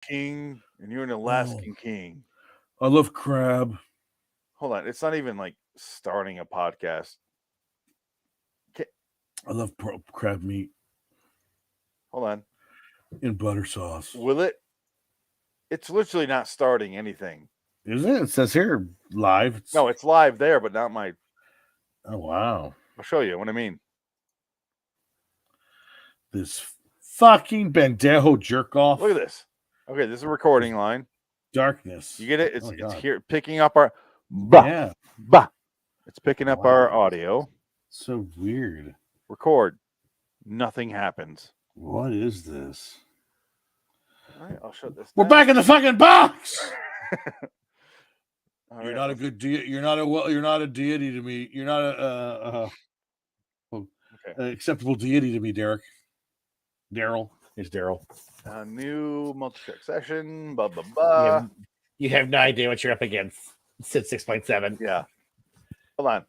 king, and you're an Alaskan king. I love crab. Hold on, it's not even like starting a podcast. I love crab meat Hold on. in butter sauce. Will it? It's literally not starting anything. Is it? It says here live. No, it's live there, but not my. Oh, wow. I'll show you what I mean. This fucking Bandejo jerk off. Look at this. Okay, this is a recording line. Darkness. You get it? It's God. here picking up our. Bah, Yeah. bah. It's picking up our audio. So weird. Record. Nothing happens. What is this? All right, I'll shut this. We're back in the fucking box. All You're right, not a good deity. You're not a deity to me. You're not an acceptable deity to me, Derek. Daryl. It's Daryl. New multi-track session. Blah blah blah. You have no idea what you're up against. Sid 6.7. Yeah. Hold on.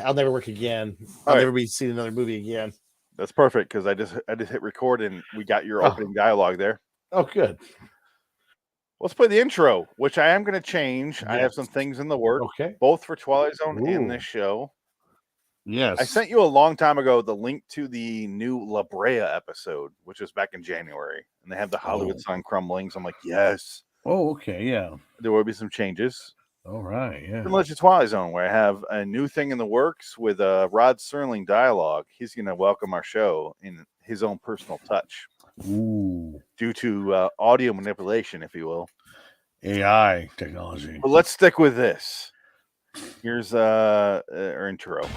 I'll never work again. I'll never be seen another movie again. That's perfect because I just hit record and we got your opening dialogue there. Oh, good. Let's play the intro, which I am going to change. Yes. I have some things in the works, both for Twilight Zone and this show. Yes. I sent you a long time ago the link to the new La Brea episode, which was back in January, and they have the Hollywood sign crumbling. So I'm like, yes. Oh, okay, yeah. There will be some changes. All right, yeah. Similar to Twilight Zone, where I have a new thing in the works with Rod Serling dialogue. He's going to welcome our show in his own personal touch. Ooh. Due to audio manipulation, if you will. AI technology. But let's stick with this. Here's our intro.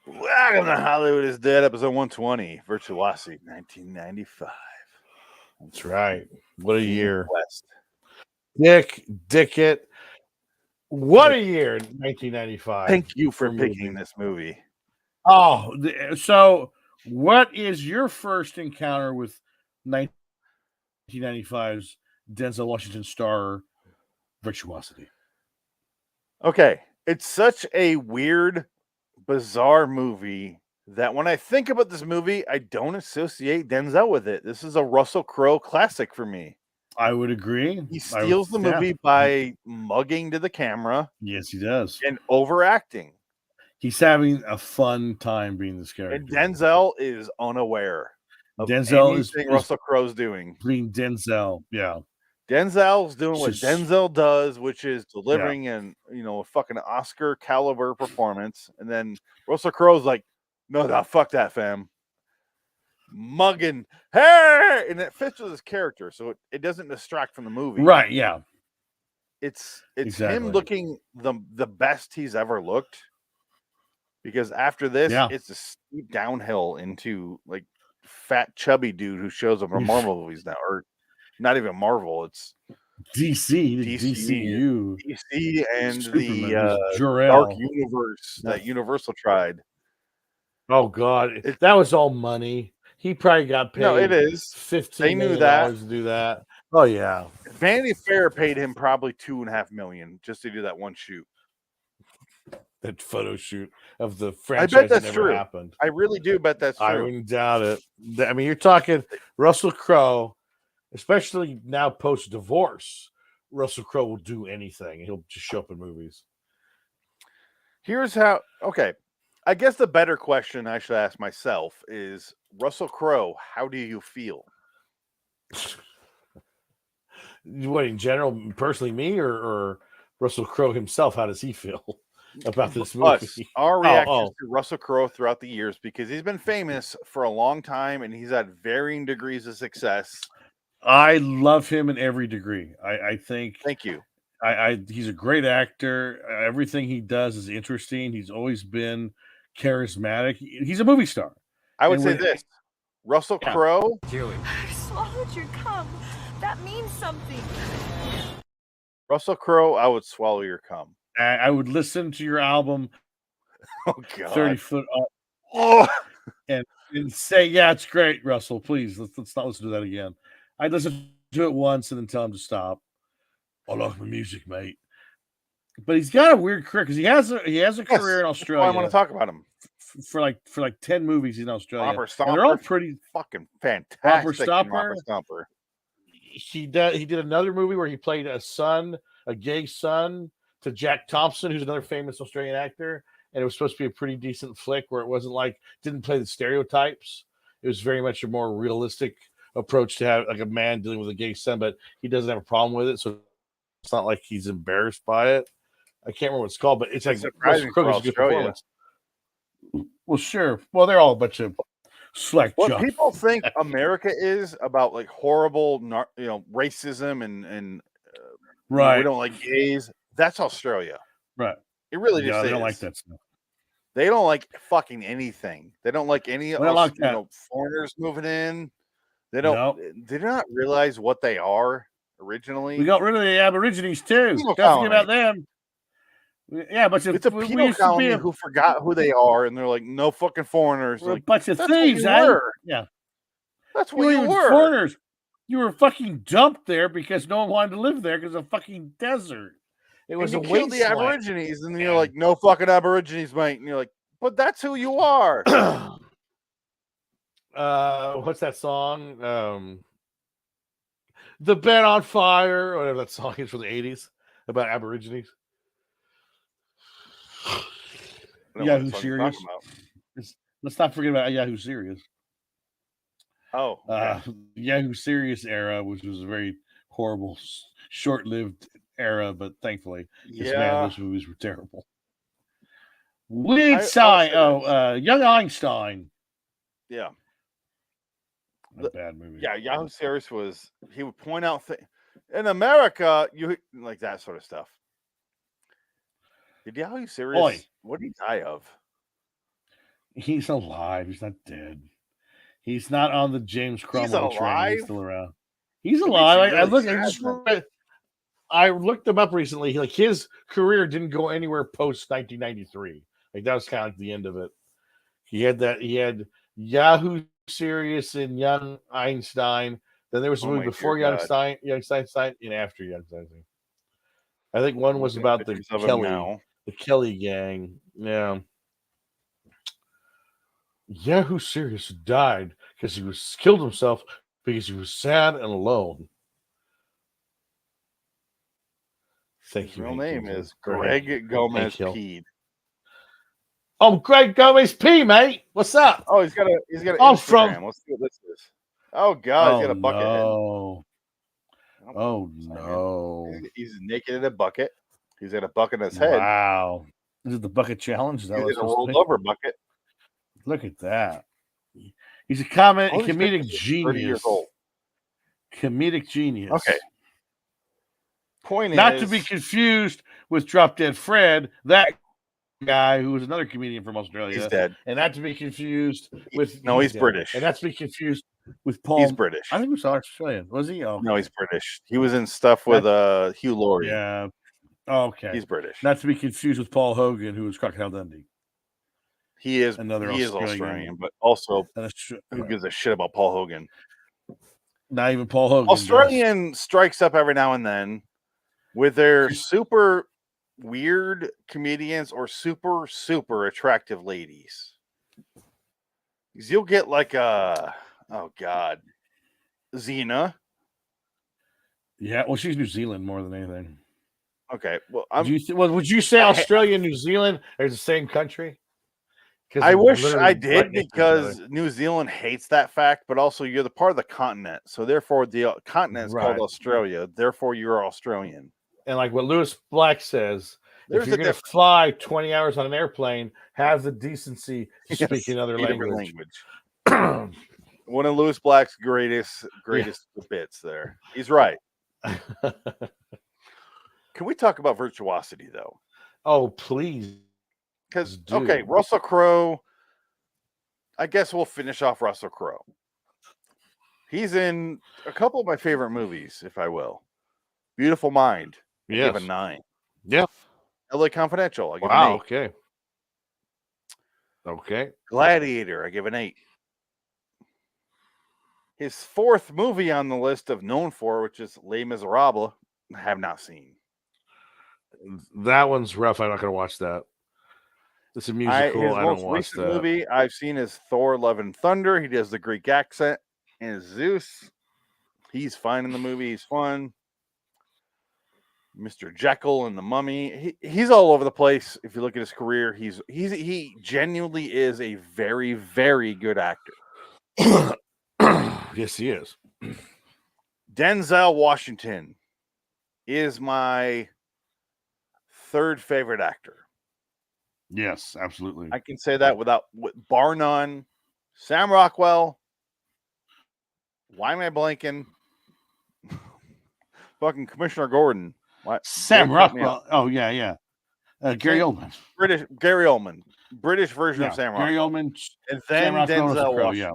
Welcome to Hollywood is Dead, episode 120, Virtuosity, 1995. That's right. What a year. West. Dickett. What a year, 1995. Thank you for picking this movie. Oh, so what is your first encounter with 1995's Denzel Washington star Virtuosity? Okay, it's such a weird, bizarre movie that when I think about this movie, I don't associate Denzel with it. This is a Russell Crowe classic for me. I would agree. He steals the movie by mugging to the camera. Yes, he does. And overacting. He's having a fun time being this character. And Denzel is unaware of Denzel anything Russell Crowe's doing. Being Denzel, yeah. Denzel's doing what Denzel does, which is delivering a fucking Oscar caliber performance. And then Russell Crowe's like, no, fuck that, fam. Mugging, hey, and it fits with his character, so it doesn't distract from the movie. Right, yeah. It's him looking the best he's ever looked. Because after this, it's a steep downhill into like fat chubby dude who shows up in Marvel movies now, or not even Marvel. It's DCU, DC, and Superman, the Dark Universe that Universal tried. Oh God, that was all money. He probably got paid. No, it is $15 million to do that. Oh yeah, Vanity Fair paid him probably $2.5 million just to do that one shoot. That photo shoot of the franchise. I bet that's never true. Happened. I really do bet that's true. I wouldn't doubt it. I mean, you're talking Russell Crowe, especially now post divorce. Russell Crowe will do anything. He'll just show up in movies. Here's how. Okay, I guess the better question I should ask myself is, Russell Crowe, how do you feel? What, in general, personally, me or Russell Crowe himself? How does he feel about this movie? Our reactions to Russell Crowe throughout the years, because he's been famous for a long time and he's had varying degrees of success. I love him in every degree. I think. Thank you. He's a great actor. Everything he does is interesting. He's always been charismatic. He's a movie star. I would say this: Russell Crowe. I swallowed your cum. That means something. Russell Crowe, I would swallow your cum. I would listen to your album. Oh God, 30 Foot Up. Oh, and say, yeah, it's great, Russell. Please let's not listen to that again. I'd listen to it once and then tell him to stop. I love my music, mate. But he's got a weird career because he has a career in That's why I want Australia to talk about him. for like 10 movies in Australia, Robert and they're all Stomper, pretty. fucking Robert fantastic. Stomper. Robert Stomper. He did another movie where he played a gay son to Jack Thompson, who's another famous Australian actor, and it was supposed to be a pretty decent flick where it wasn't like didn't play the stereotypes. It was very much a more realistic approach to have like a man dealing with a gay son, but he doesn't have a problem with it, so it's not like he's embarrassed by it. I can't remember what it's called, but it's like surprising for Crowe's a good Australia. performance. Well, sure. Well, they're all a bunch of slack What jobs. people think America is about, like horrible, racism and Right. we don't like gays. That's Australia. Right. It really just they is. don't like that stuff. They don't like fucking anything. They don't like any like that. foreigners moving in. They don't. Nope. They do not realize what they are originally. We got rid of the Aborigines too. Penal Don't forget about colony. them. Yeah, but It's a penal colony who forgot who they are, and they're like, no fucking foreigners. We're Like, a bunch of that's what thieves, you eh? were. Yeah. That's You what you weren't even were. foreigners. You were fucking dumped there because no one wanted to live there because of fucking desert. It was And a you killed the wasteland. Aborigines, and you're like, no fucking Aborigines, mate. And you're like, but that's who you are. What's that song? The Bed on Fire, or whatever that song is from the 80s about Aborigines. I don't know Yahoo what song you're Serious. talking about. Let's not forget about Yahoo Serious. Oh, okay. Yahoo Serious era, which was a very horrible, short-lived era, but thankfully, because man, those movies were terrible. Young Einstein. Yeah. A bad movie. Yeah, Yahoo Serious was, he would point out things. In America, you like that sort of stuff. Did Yahoo Serious, what did he die of? He's alive. He's not dead. He's not on the James Cromwell train. He's still around. He's alive. I looked him up recently. Like his career didn't go anywhere post 1993. Like that was kind of like the end of it. He had Yahoo Serious and Young Einstein. Then there was a movie before Young Einstein and after Young Einstein. I think one was about the Kelly gang. Yeah. Yahoo Serious died because he killed himself because he was sad and alone. His real name is Greg Gomez Pede. Oh, Greg Gomez P, mate. What's up? Oh, he's got an Instagram. Let's see what this is. Oh God, he's got a bucket head. Oh no. He's naked in a bucket. He's got a bucket in his head. Wow. Is it the bucket challenge? Is that he's in a rolled over bucket. Look at that. He's a comedic genius. 30 years old. Comedic genius. Okay. Point not to be confused with Drop Dead Fred, that guy who was another comedian from Australia. He's dead. And not to be confused with he's British. And not to be confused with Paul. He's British. I think he was Australian. Was he? Oh, no, he's British. He was in stuff with Hugh Laurie. Yeah. Okay. He's British. Not to be confused with Paul Hogan, who was Crocodile Dundee. He is Australian, but also who gives a shit about Paul Hogan? Not even Paul Hogan. Australian strikes up every now and then with their super weird comedians or super, super attractive ladies. Because you'll get like Xena. Yeah, well, she's New Zealand more than anything. Okay, well, would you say Australia and New Zealand are the same country? I wish I did, because New Zealand hates that fact, but also you're the part of the continent, so therefore the continent is called Australia. Therefore, you're Australian. And like what Lewis Black says, if you're going to fly 20 hours on an airplane, have the decency to speak another language. One of Lewis Black's greatest bits there. He's right. Can we talk about Virtuosity, though? Oh, please. Because, okay, Russell Crowe, I guess we'll finish off Russell Crowe. He's in a couple of my favorite movies, if I will. Beautiful Mind. I give a 9. Yeah. LA Confidential. I give an 8. Okay. Okay. Gladiator. I give an 8. His fourth movie on the list of known for, which is Les Miserables, I have not seen. That one's rough. I'm not going to watch that. It's a musical. His I most don't watch recent that. movie I've seen is Thor: Love and Thunder. He does the Greek accent and Zeus. He's fine in the movie. He's fun. Mr. Jekyll and the Mummy. He's all over the place. If you look at his career, he genuinely is a very, very good actor. Yes, he is. Denzel Washington is my third favorite actor. Yes, absolutely. I can say that bar none. Sam Rockwell. Why am I blanking? Fucking Commissioner Gordon. What? Sam Rockwell. Oh yeah. Gary Oldman. Gary Oldman. British version of Sam Rockwell. Gary Oldman. And then Denzel Washington. Yeah.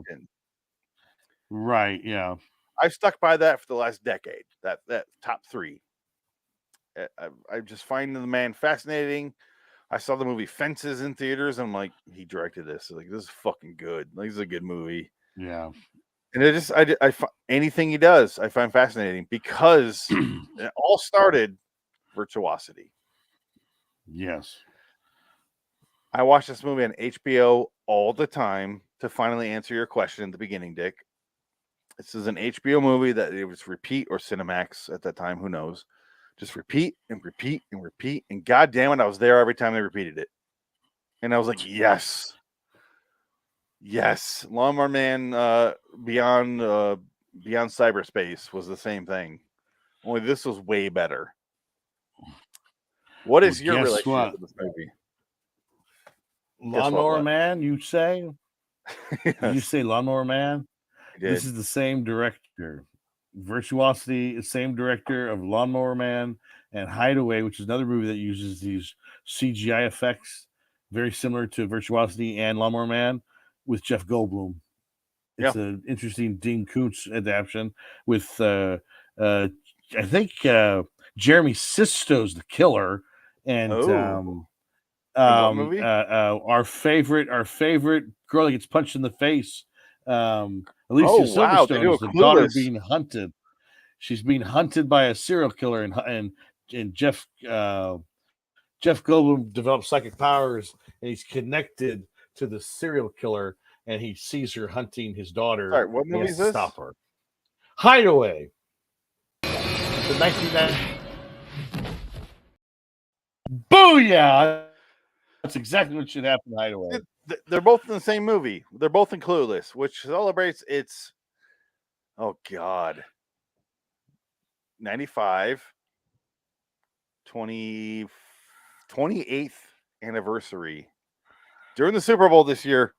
Right, yeah. I've stuck by that for the last decade. That top three. I just find the man fascinating. I saw the movie Fences in theaters. And I'm like, he directed this. Like, this is fucking good. Like, this is a good movie. Yeah. And anything he does, I find fascinating because it all started Virtuosity. Yes. I watch this movie on HBO all the time to finally answer your question at the beginning, Dick. This is an HBO movie that it was repeat or Cinemax at that time. Who knows? Just repeat and repeat and repeat. And God damn it, I was there every time they repeated it. And I was like, yes. Yes. Lawnmower Man Beyond Cyberspace was the same thing. Only this was way better. What is your relationship with this movie? Lawnmower Man, you say? Yes. Did you say Lawnmower Man? This is the same director. Virtuosity is same director of Lawnmower Man and Hideaway, which is another movie that uses these CGI effects, very similar to Virtuosity and Lawnmower Man, with Jeff Goldblum. It's an interesting Dean Koontz adaptation with, I think, Jeremy Sisto's the killer, and what movie? Our favorite girl that gets punched in the face. Alicia Silverstone is the daughter being hunted. She's being hunted by a serial killer, and Jeff Goldblum develops psychic powers, and he's connected to the serial killer, and he sees her hunting his daughter. Sorry, what movie is this? Stop her. Hideaway. The 1990. Booyah! That's exactly what should happen in Hideaway. They're both in the same movie. They're both in Clueless, which celebrates its 95 28th anniversary. During the Super Bowl this year,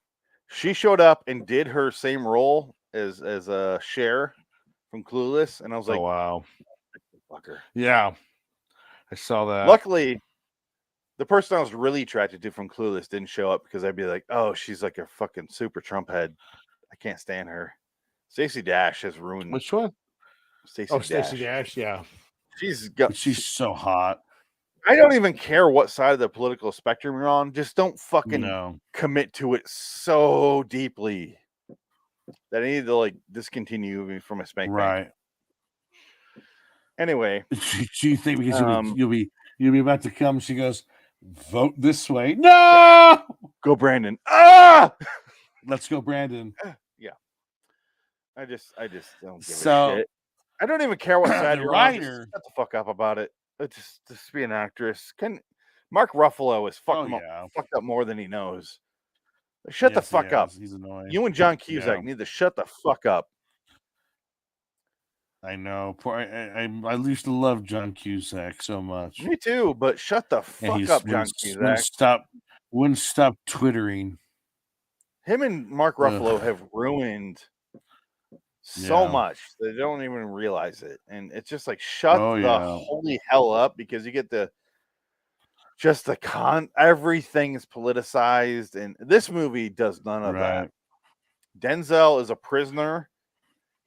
she showed up and did her same role as a Cher from Clueless, and I was like, "Oh wow, fucker!" Yeah, I saw that. Luckily, the person I was really attracted to from Clueless didn't show up because I'd be like, "Oh, she's like a fucking super Trump head. I can't stand her." Stacey Dash has ruined. Which one? Stacey Dash. Yeah, she's so hot. I don't even care what side of the political spectrum you're on. Just don't fucking commit to it so deeply that I need to like discontinue from a spank. Right. Bank. Anyway, do you think because you'll be about to come? She goes, vote this way. No, go Brandon. Ah, let's go Brandon. Yeah, I just don't give a shit. I don't even care what side you're on. Just shut the fuck up about it. Just be an actress. Mark Ruffalo is fucked up more than he knows. Shut the fuck up. He's annoying. You and John Cusack need to shut the fuck up. I know. I used to love John Cusack so much. Me too, but shut the fuck up, John Cusack. Wouldn't stop twittering. Him and Mark Ruffalo have ruined so much they don't even realize it, and it's just like shut holy hell up, because you get everything is politicized, and this movie does none of that. Denzel is a prisoner.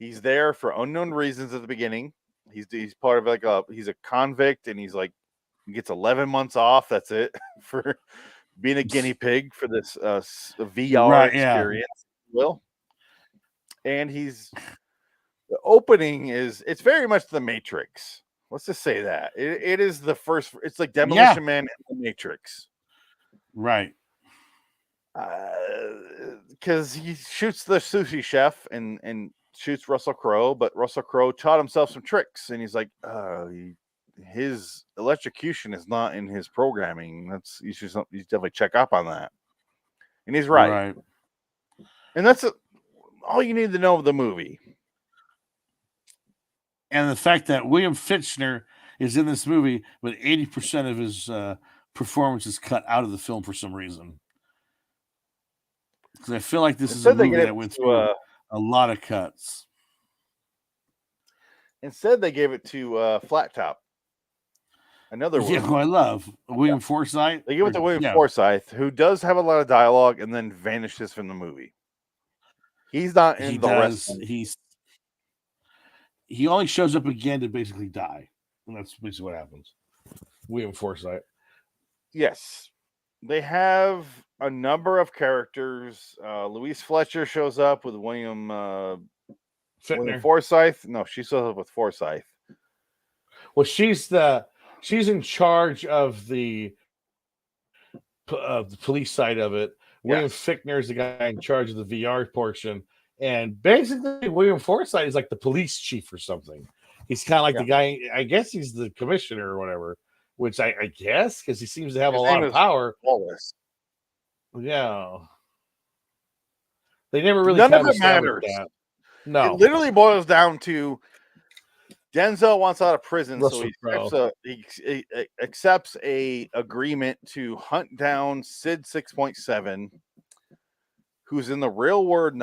He's there for unknown reasons at the beginning. He's part of he's a convict, and he gets 11 months off. That's it for being a guinea pig for this VR experience. And he's The opening it's very much the Matrix. Let's just say that it is the first. It's like Demolition Man and the Matrix, right? Because he shoots the sushi chef and shoots Russell Crowe, but Russell Crowe taught himself some tricks, and he's like, his electrocution is not in his programming. You should definitely check up on that. And he's right. And that's all you need to know of the movie. And the fact that William Fichtner is in this movie, but 80% of his performance is cut out of the film for some reason. Because I feel like this is a movie that went through a lot of cuts. Instead, they gave it to Flat Top. Another one. Yeah, who I love. William Forsythe. They give it to William Forsythe, who does have a lot of dialogue and then vanishes from the movie. He's not in the rest. He only shows up again to basically die. And that's basically what happens. William Forsythe. Yes. They have a number of characters. Louise Fletcher shows up with William Forsythe. No, she shows up with Forsythe. Well, she's in charge of the police side of it. William Fichtner is the guy in charge of the VR portion. And basically, William Forsythe is like the police chief or something. He's kind of like the guy, I guess he's the commissioner or whatever, which I guess, because he seems to have a lot of power. Wallace. Yeah. They never really None of it matters. That. No. It literally boils down to Denzel wants out of prison, Russell so he accepts a agreement to hunt down Sid 6.7, who's in the real world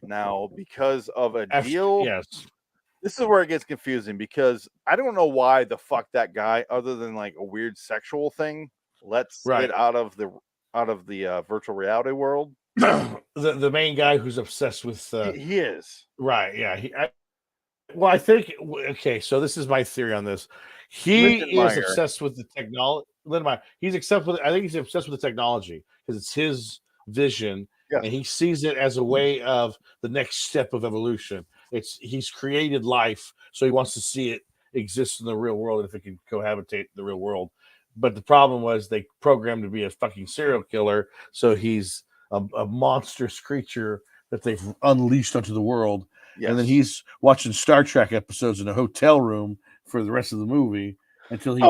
now because of a deal. Yes. This is where it gets confusing because I don't know why the fuck that guy, other than like a weird sexual thing, lets it out of the virtual reality world. the main guy who's obsessed with he is right. Yeah. I think so this is my theory on this. He is obsessed with the technology. He's obsessed with. I think he's obsessed with the technology because it's his vision, and he sees it as a way of the next step of evolution. He's created life, so he wants to see it exist in the real world if it can cohabitate in the real world. But the problem was they programmed to be a fucking serial killer, so he's a monstrous creature that they've unleashed onto the world. Yes. And then he's watching Star Trek episodes in a hotel room for the rest of the movie until he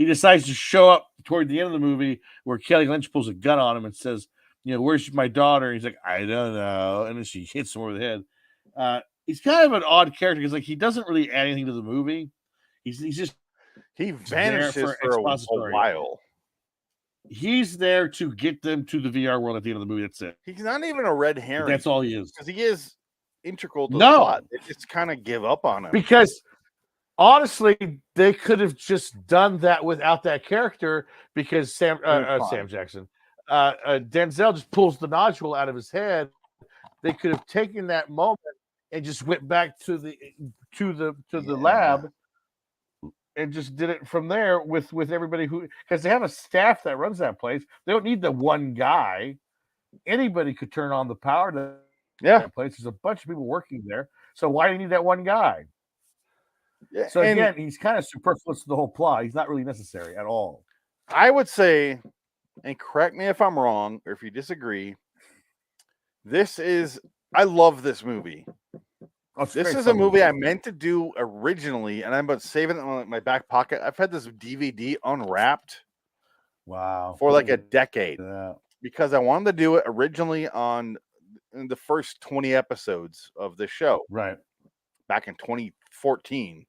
decides to show up toward the end of the movie where Kelly Lynch pulls a gun on him and says, where's my daughter? He's like, I don't know. And then she hits him over the head. He's kind of an odd character because he doesn't really add anything to the movie. He vanishes for a while. He's there to get them to the VR world at the end of the movie. That's it. He's not even a red herring. That's all he is. Because he is integral to the plot. They just kind of give up on him. Because honestly, they could have just done that without that character because Sam Jackson, Denzel just pulls the nodule out of his head. They could have taken that moment and just went back to the lab. And just did it from there with everybody because they have a staff that runs that place. They don't need the one guy. Anybody could turn on the power to that place. There's a bunch of people working there. So why do you need that one guy? Yeah, so again, he's kind of superfluous to the whole plot. He's not really necessary at all. I would say, and correct me if I'm wrong or if you disagree, I love this movie. This is a movie I meant to do originally, and I'm about saving it in my back pocket. I've had this DVD unwrapped, for like a decade, because I wanted to do it originally in the first 20 episodes of the show, right, back in 2014.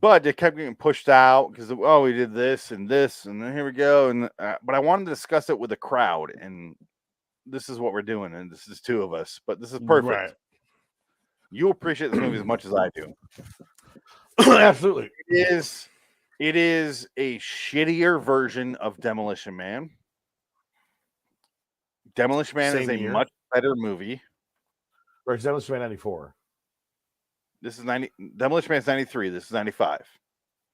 But it kept getting pushed out because we did this, and then here we go, and but I wanted to discuss it with the crowd, and this is what we're doing, and this is two of us, but this is perfect. Right. You appreciate this movie as much as I do. Absolutely. It is a shittier version of Demolition Man. Demolition Man is a much better movie. Or is Demolition Man 94? This is 90. Demolition Man is 93. This is 95.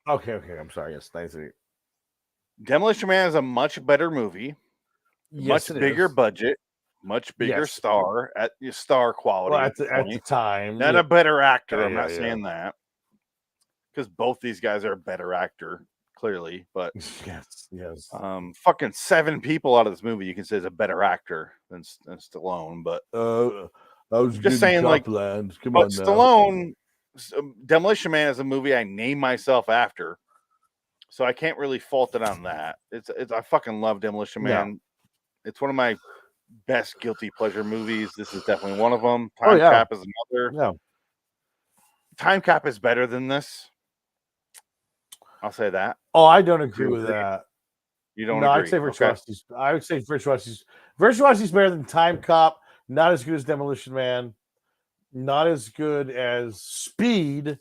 Okay. I'm sorry. Yes, 93. Demolition Man is a much better movie. Much bigger budget. much bigger Yes. star at your star quality. Well, at the time, not yeah. a better actor. Yeah, I'm not yeah, saying that because both these guys are a better actor, clearly. But yes. fucking 7 people out of this movie you can say is a better actor than Stallone. But I was just saying, like, Copland. Come but on now. Stallone, Demolition Man is a movie I named myself after, so I can't really fault it on that. It's I fucking love Demolition Man. It's one of my best guilty pleasure movies. This is definitely one of them. Time Cap is another. No. Time Cap is better than this. I'll say that. Oh, I don't agree with that. You don't no, agree? I'd say Virtuosity's. Okay. I would say Virtuosity's better than Time Cop. Not as good as Demolition Man. Not as good as Speed.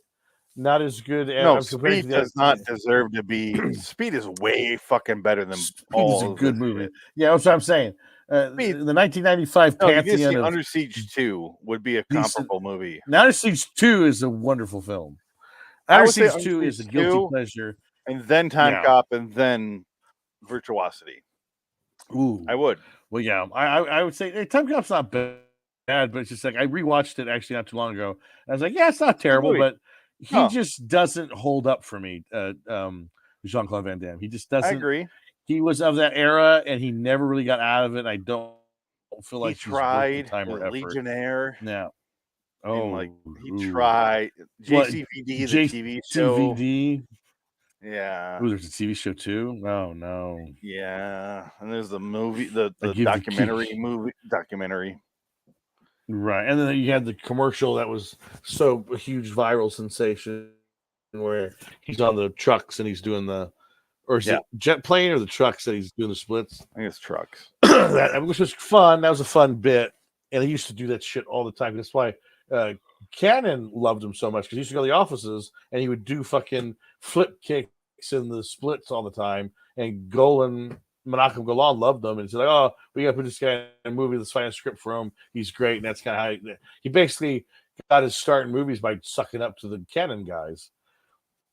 Not as good as. No, Speed does not deserve to be. Speed is way fucking better than all. Speed is a good movie. Yeah, that's what I'm saying. The 1995 pantheon of Under Siege 2 would be a comparable movie. Under Siege 2 is a wonderful film. Under Siege 2 is a guilty pleasure. And then Time Cop and then Virtuosity. Ooh. I would. Well, yeah. I would say Time Cop's not bad, but it's just like I rewatched it actually not too long ago. I was like, yeah, it's not terrible, but he just doesn't hold up for me. Jean-Claude Van Damme. He just doesn't. I agree. He was of that era, and he never really got out of it. I don't feel like he tried Legionnaire. Yeah. He tried JCVD, the TV show. JCVD. Yeah. Ooh, there's a TV show too. Oh no. Yeah, and there's the movie, the documentary. Right, and then you had the commercial that was so a huge viral sensation, where he's on the trucks and he's doing or is it jet plane or the trucks that he's doing the splits? I think it's trucks. Which was fun. That was a fun bit, and he used to do that shit all the time. That's why Cannon loved him so much, because he used to go to the offices and he would do fucking flip kicks in the splits all the time. And Menachem Golan loved them, and he's like, "Oh, we got to put this guy in a movie. Let's find a script for him. He's great." And that's kind of how he basically got his start in movies, by sucking up to the Cannon guys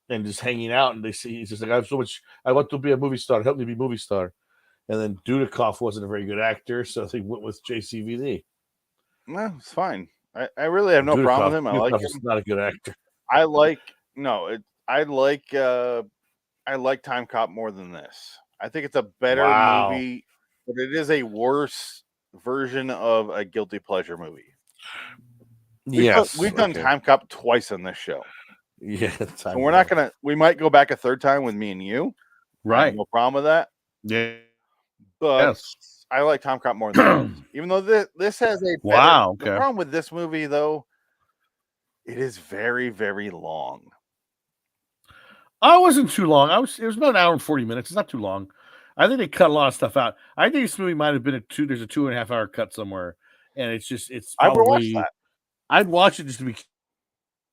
and just hanging out. And he's just like, I want to be a movie star. Help me be a movie star. And then Dudikoff wasn't a very good actor, so they went with JCVD. No, it's fine. I really have no problem with him. I like him. Not a good actor. I like Time Cop more than this. I think it's a better movie, but it is a worse version of a guilty pleasure movie. We've done Time Cop twice on this show. Yeah, so we're not gonna. We might go back a third time with me and you. Right, no problem with that. Yeah, but I like Time Cop more than this. Even though this has a the problem with this movie, though, it is very, very long. I wasn't too long. It was about an hour and 40 minutes. It's not too long. I think they cut a lot of stuff out. I think this movie might have been there's a 2.5 hour cut somewhere, and it's probably, I would watch that. I'd watch it just to be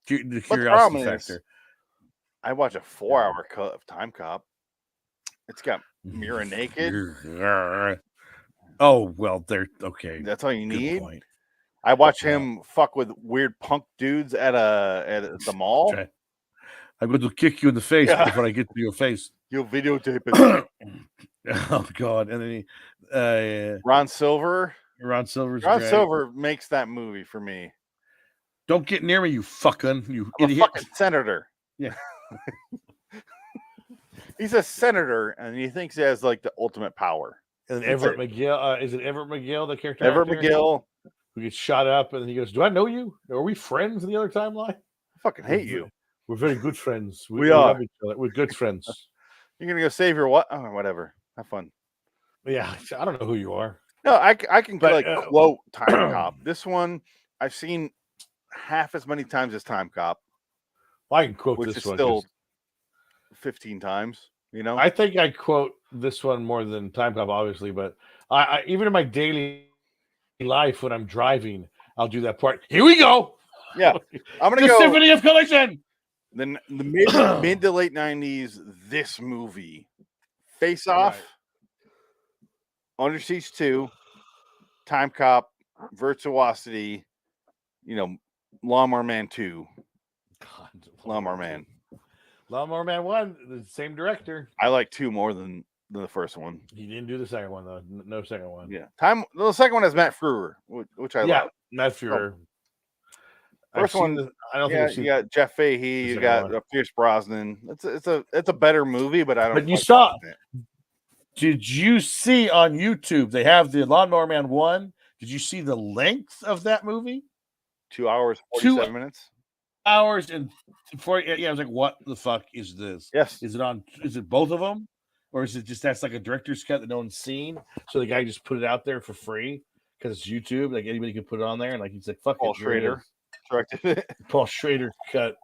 the curiosity factor. I watch a 4-hour cut of Time Cop. It's got Mira naked. Oh well, they're okay. That's all you need. Point. I watch him fuck with weird punk dudes at the mall. Okay. I'm going to kick you in the face before I get to your face. You'll videotape it. Oh God! And then Ron Silver. Ron Silver makes that movie for me. Don't get near me, you fucking you I'm idiot! A fucking senator. Yeah. He's a senator, and he thinks he has like the ultimate power. And Everett McGill, is it Everett McGill, the character? Everett McGill, who gets shot up, and then he goes, "Do I know you? Are we friends in the other timeline?" I fucking hate you. We're very good friends. We are. Love each other. We're good friends. You're gonna go save your what? Oh, whatever. Have fun. Yeah, I don't know who you are. No, I can quote Time Cop. This one I've seen half as many times as Time Cop. Well, I can quote which this is one still 15 times. You know, I think I quote this one more than Time Cop, obviously, but I even in my daily life when I'm driving, I'll do that part. Here we go. Yeah, I'm gonna the go. Symphony of Collision. Then the mid to late 90s, this movie, Face Off, Under Siege 2, Time Cop, Virtuosity, Lawnmower Man 2, Lawnmower Man 1, the same director. I like 2 more than than the first one. He didn't do the second one though. No second one. Yeah, the second one has Matt Frewer, which I love. Matt Fuhrer. First one, I don't think I've seen. You got Jeff Fahey, you got Pierce Brosnan. It's a better movie, but I don't. But you saw. Did you see on YouTube they have the Lawnmower Man 1? Did you see the length of that movie? 2 hours 47 minutes. Hours and 40. Yeah, I was like, what the fuck is this? Yes. Is it both of them? Or is it just that's like a director's cut that no one's seen? So the guy just put it out there for free because it's YouTube. Like anybody can put it on there. And like he's like, fuck Paul it. Schrader directed it. Paul Schrader cut.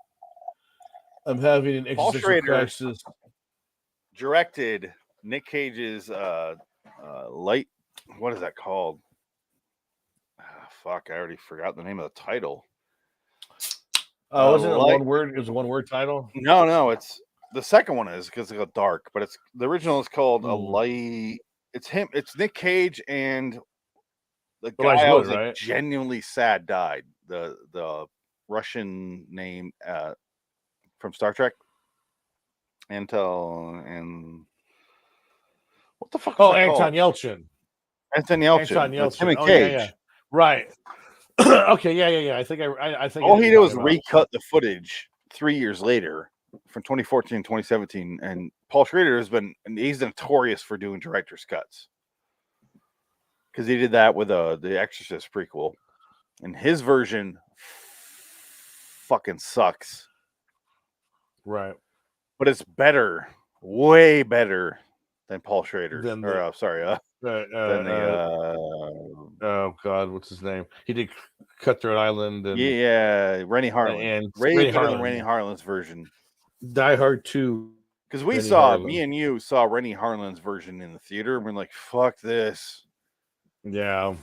I'm having an existential crisis. Directed Nick Cage's light. What is that called? Fuck, I already forgot the name of the title. Wasn't it one word? It was a one-word title. No, it's the second one is because it's dark, but it's the original is called A Light. It's him. It's Nick Cage and the guy I was like genuinely sad died. The Russian name from Star Trek. And what the fuck? Anton Yelchin. Anton Yelchin. Him and Cage. Yeah. Right. Okay. Yeah. I think. All he did was recut the footage 3 years later, from 2014 and 2017. And Paul Schrader he's notorious for doing director's cuts because he did that with the Exorcist prequel, and his version fucking sucks. Right. But it's better, way better than Paul Schrader. Oh God, what's his name? He did Cutthroat Island. And, Rennie Harlan. And Way better than Rennie Harlan's version. Die Hard 2. Because me and you saw Rennie Harlan's version in the theater, and we're like, fuck this. Yeah.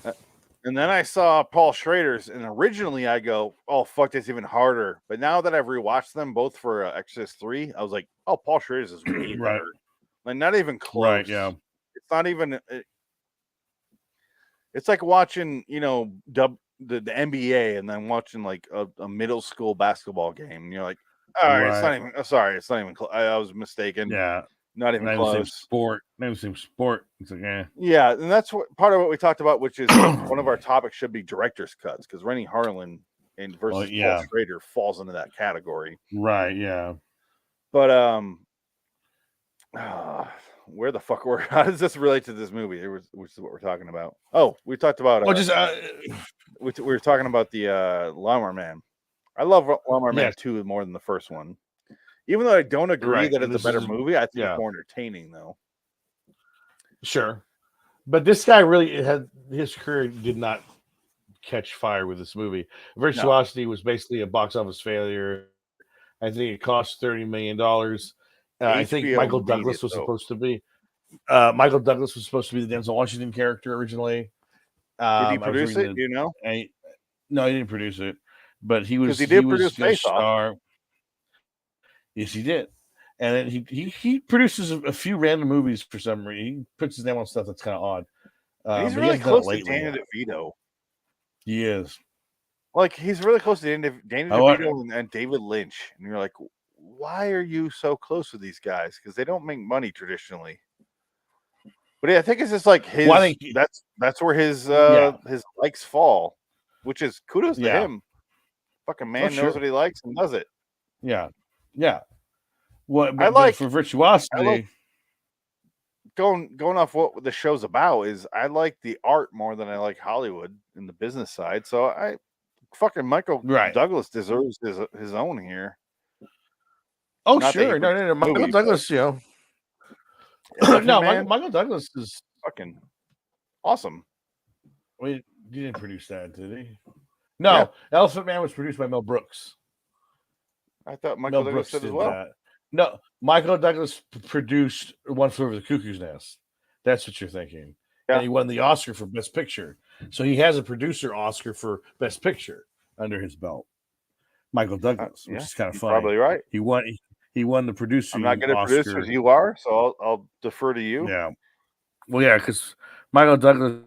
And then I saw Paul Schrader's, and originally I go, oh, fuck, that's even harder. But now that I've rewatched them both for Exorcist 3, I was like, oh, Paul Schrader's is way better. Like, not even close. Right, yeah. It's not even... It's like watching, the NBA and then watching, like, a middle school basketball game. And you're like, all right, it's not even... Sorry, it's not even... I was mistaken. Yeah. Not even close. Sport. It's like, Yeah, and that's part of what we talked about, which is one of our topics should be director's cuts, because Rennie Harlan versus Paul Schrader falls into that category. Right, yeah. But where the fuck how does this relate to this movie? Which is what we're talking about. Oh, we talked about we were talking about the Lawnmower Man. I love Lawnmower Man 2 more than the first one. Even though I don't agree that it's a better movie, I think it's more entertaining, though. Sure. But this guy really his career did not catch fire with this movie. Virtuosity was basically a box office failure. I think it cost $30 million. I think Michael Douglas was supposed to be. Michael Douglas was supposed to be the Denzel Washington character originally. Did he produce it? Do you know? No, he didn't produce it. But he was. Because he did produce Face Off. Yes, he did. And then he produces a few random movies for some reason. He puts his name on stuff that's kind of odd. He's really close to Danny DeVito. He is. Like, he's really close to Danny DeVito and David Lynch. And you're like, why are you so close with these guys? Because they don't make money traditionally. But I think it's just like his. Well, that's where his likes fall, which is kudos to him. Fucking man knows what he likes and does it. Yeah. Yeah. But for Virtuosity, going off what the show's about is I like the art more than I like Hollywood in the business side. So fucking Michael Douglas deserves his own here. Oh, not sure. No. Michael Douglas, Michael Douglas is fucking awesome. Wait, he didn't produce that, did he? No, Elephant Man was produced by Mel Brooks. I thought Michael Douglas did as well. That. No, Michael Douglas produced One Flew Over the Cuckoo's Nest. That's what you're thinking. Yeah. And he won the Oscar for Best Picture. So he has a producer Oscar for Best Picture under his belt. Michael Douglas, which is kind of funny. Probably right. He won the producer. I'm not good at producers. You are, so I'll defer to you. Yeah. Well, yeah, because Michael Douglas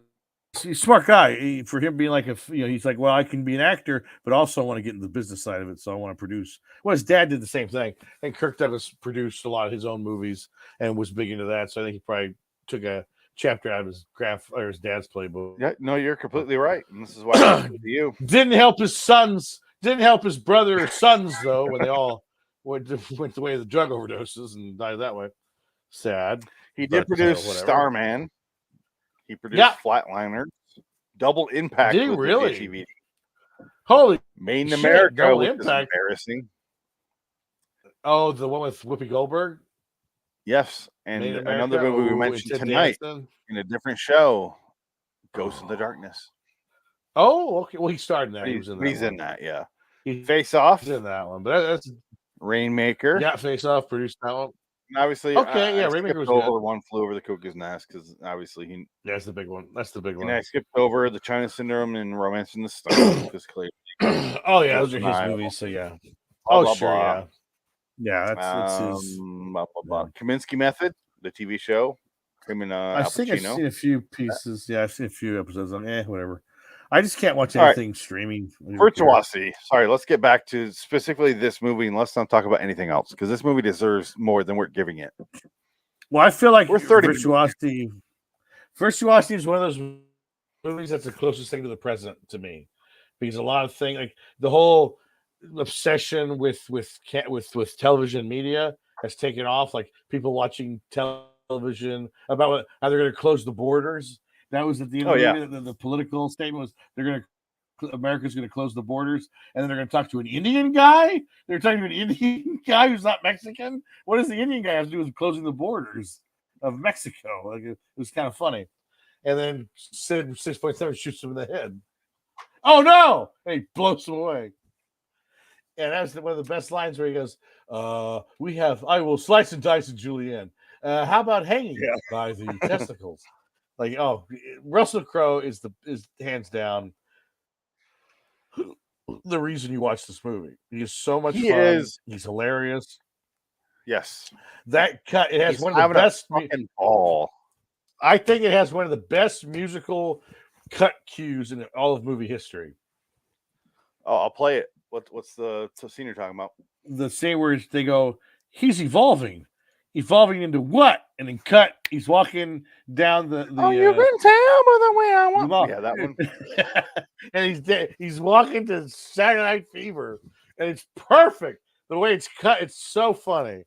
He's a smart guy. For him being like he's like, well, I can be an actor, but also I want to get into the business side of it, so I want to produce. Well, his dad did the same thing, and Kirk Douglas produced a lot of his own movies and was big into that. So I think he probably took a chapter out of his dad's playbook. Yeah, no, you're completely right, and this is why I to you. Didn't help his sons. Didn't help his brother or sons though when they all went the way of the drug overdoses and died that way. Sad. He did produce Starman. He produced Flatliners. Double Impact. Did he with really? HID120. Holy Made in shit, America, Double which Impact. is embarrassing. Oh, the one with Whoopi Goldberg? Yes, and another movie we mentioned tonight in a different show, Ghost in the Darkness. Oh, okay. Well, he starred in that. He's in that, yeah. Face Off. He's in that one, but that's Rainmaker. Yeah, Face Off produced that one. And obviously, okay, Rainmaker was over good. One Flew Over the Cuckoo's Nest because obviously that's the big one. That's the big one. And I skipped over the China Syndrome and Romance in the Stone because clearly. Oh yeah, those are his movies. So yeah. Blah, blah, blah. Yeah, that's his. Blah, blah, blah. Kaminsky Method, the TV show. Him and I think I've seen a few pieces. Yeah, I've seen a few episodes on. Whatever. I just can't watch anything streaming. Virtuosity. Sorry, let's get back to specifically this movie and let's not talk about anything else because this movie deserves more than we're giving it. Well, I feel like we're 30 Virtuosity. Virtuosity is one of those movies that's the closest thing to the present to me, because a lot of things like the whole obsession with television media has taken off. Like people watching television about how they're going to close the borders. That was at the end of the movie. The political statement was America's going to close the borders, and then they're going to talk to an Indian guy. They're talking to an Indian guy who's not Mexican. What does the Indian guy have to do with closing the borders of Mexico? Like it was kind of funny. And then Sid 6.7 shoots him in the head. Oh no! And he blows him away. And that was one of the best lines where he goes, I will slice and dice a julienne. How about hanging by the testicles? Like, Russell Crowe is hands down the reason you watch this movie. He is so much fun. He's hilarious. Yes. That cut, it has one of the best fucking ball. I think it has one of the best musical cut cues in all of movie history. Oh, I'll play it. What's the scene you're talking about? The scene where they go, he's evolving. Evolving into what? And then cut. He's walking down the. You can tell by the way I want. Yeah, that one. And he's walking to Saturday Night Fever, and it's perfect. The way it's cut, it's so funny,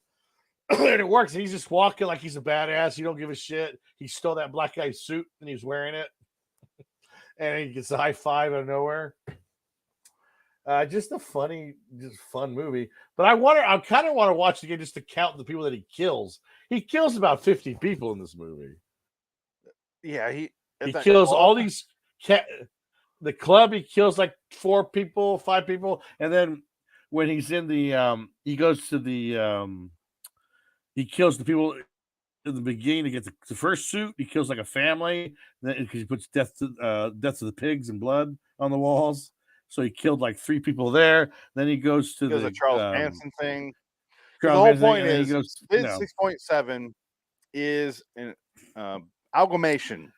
and it works. And he's just walking like he's a badass. You don't give a shit. He stole that black guy's suit, and he's wearing it, and he gets a high five out of nowhere. Just a fun movie. But I kind of want to watch it again just to count the people that he kills. He kills about 50 people in this movie. Yeah, he kills all these. The club, he kills like 4 people, 5 people, and then when he's in the, he goes to the, he kills the people in the beginning to get the first suit. He kills like a family because he puts death to the pigs and blood on the walls. So he killed like 3 people there. Then he goes to the Charles Manson thing. The whole point is 6.7 is an amalgamation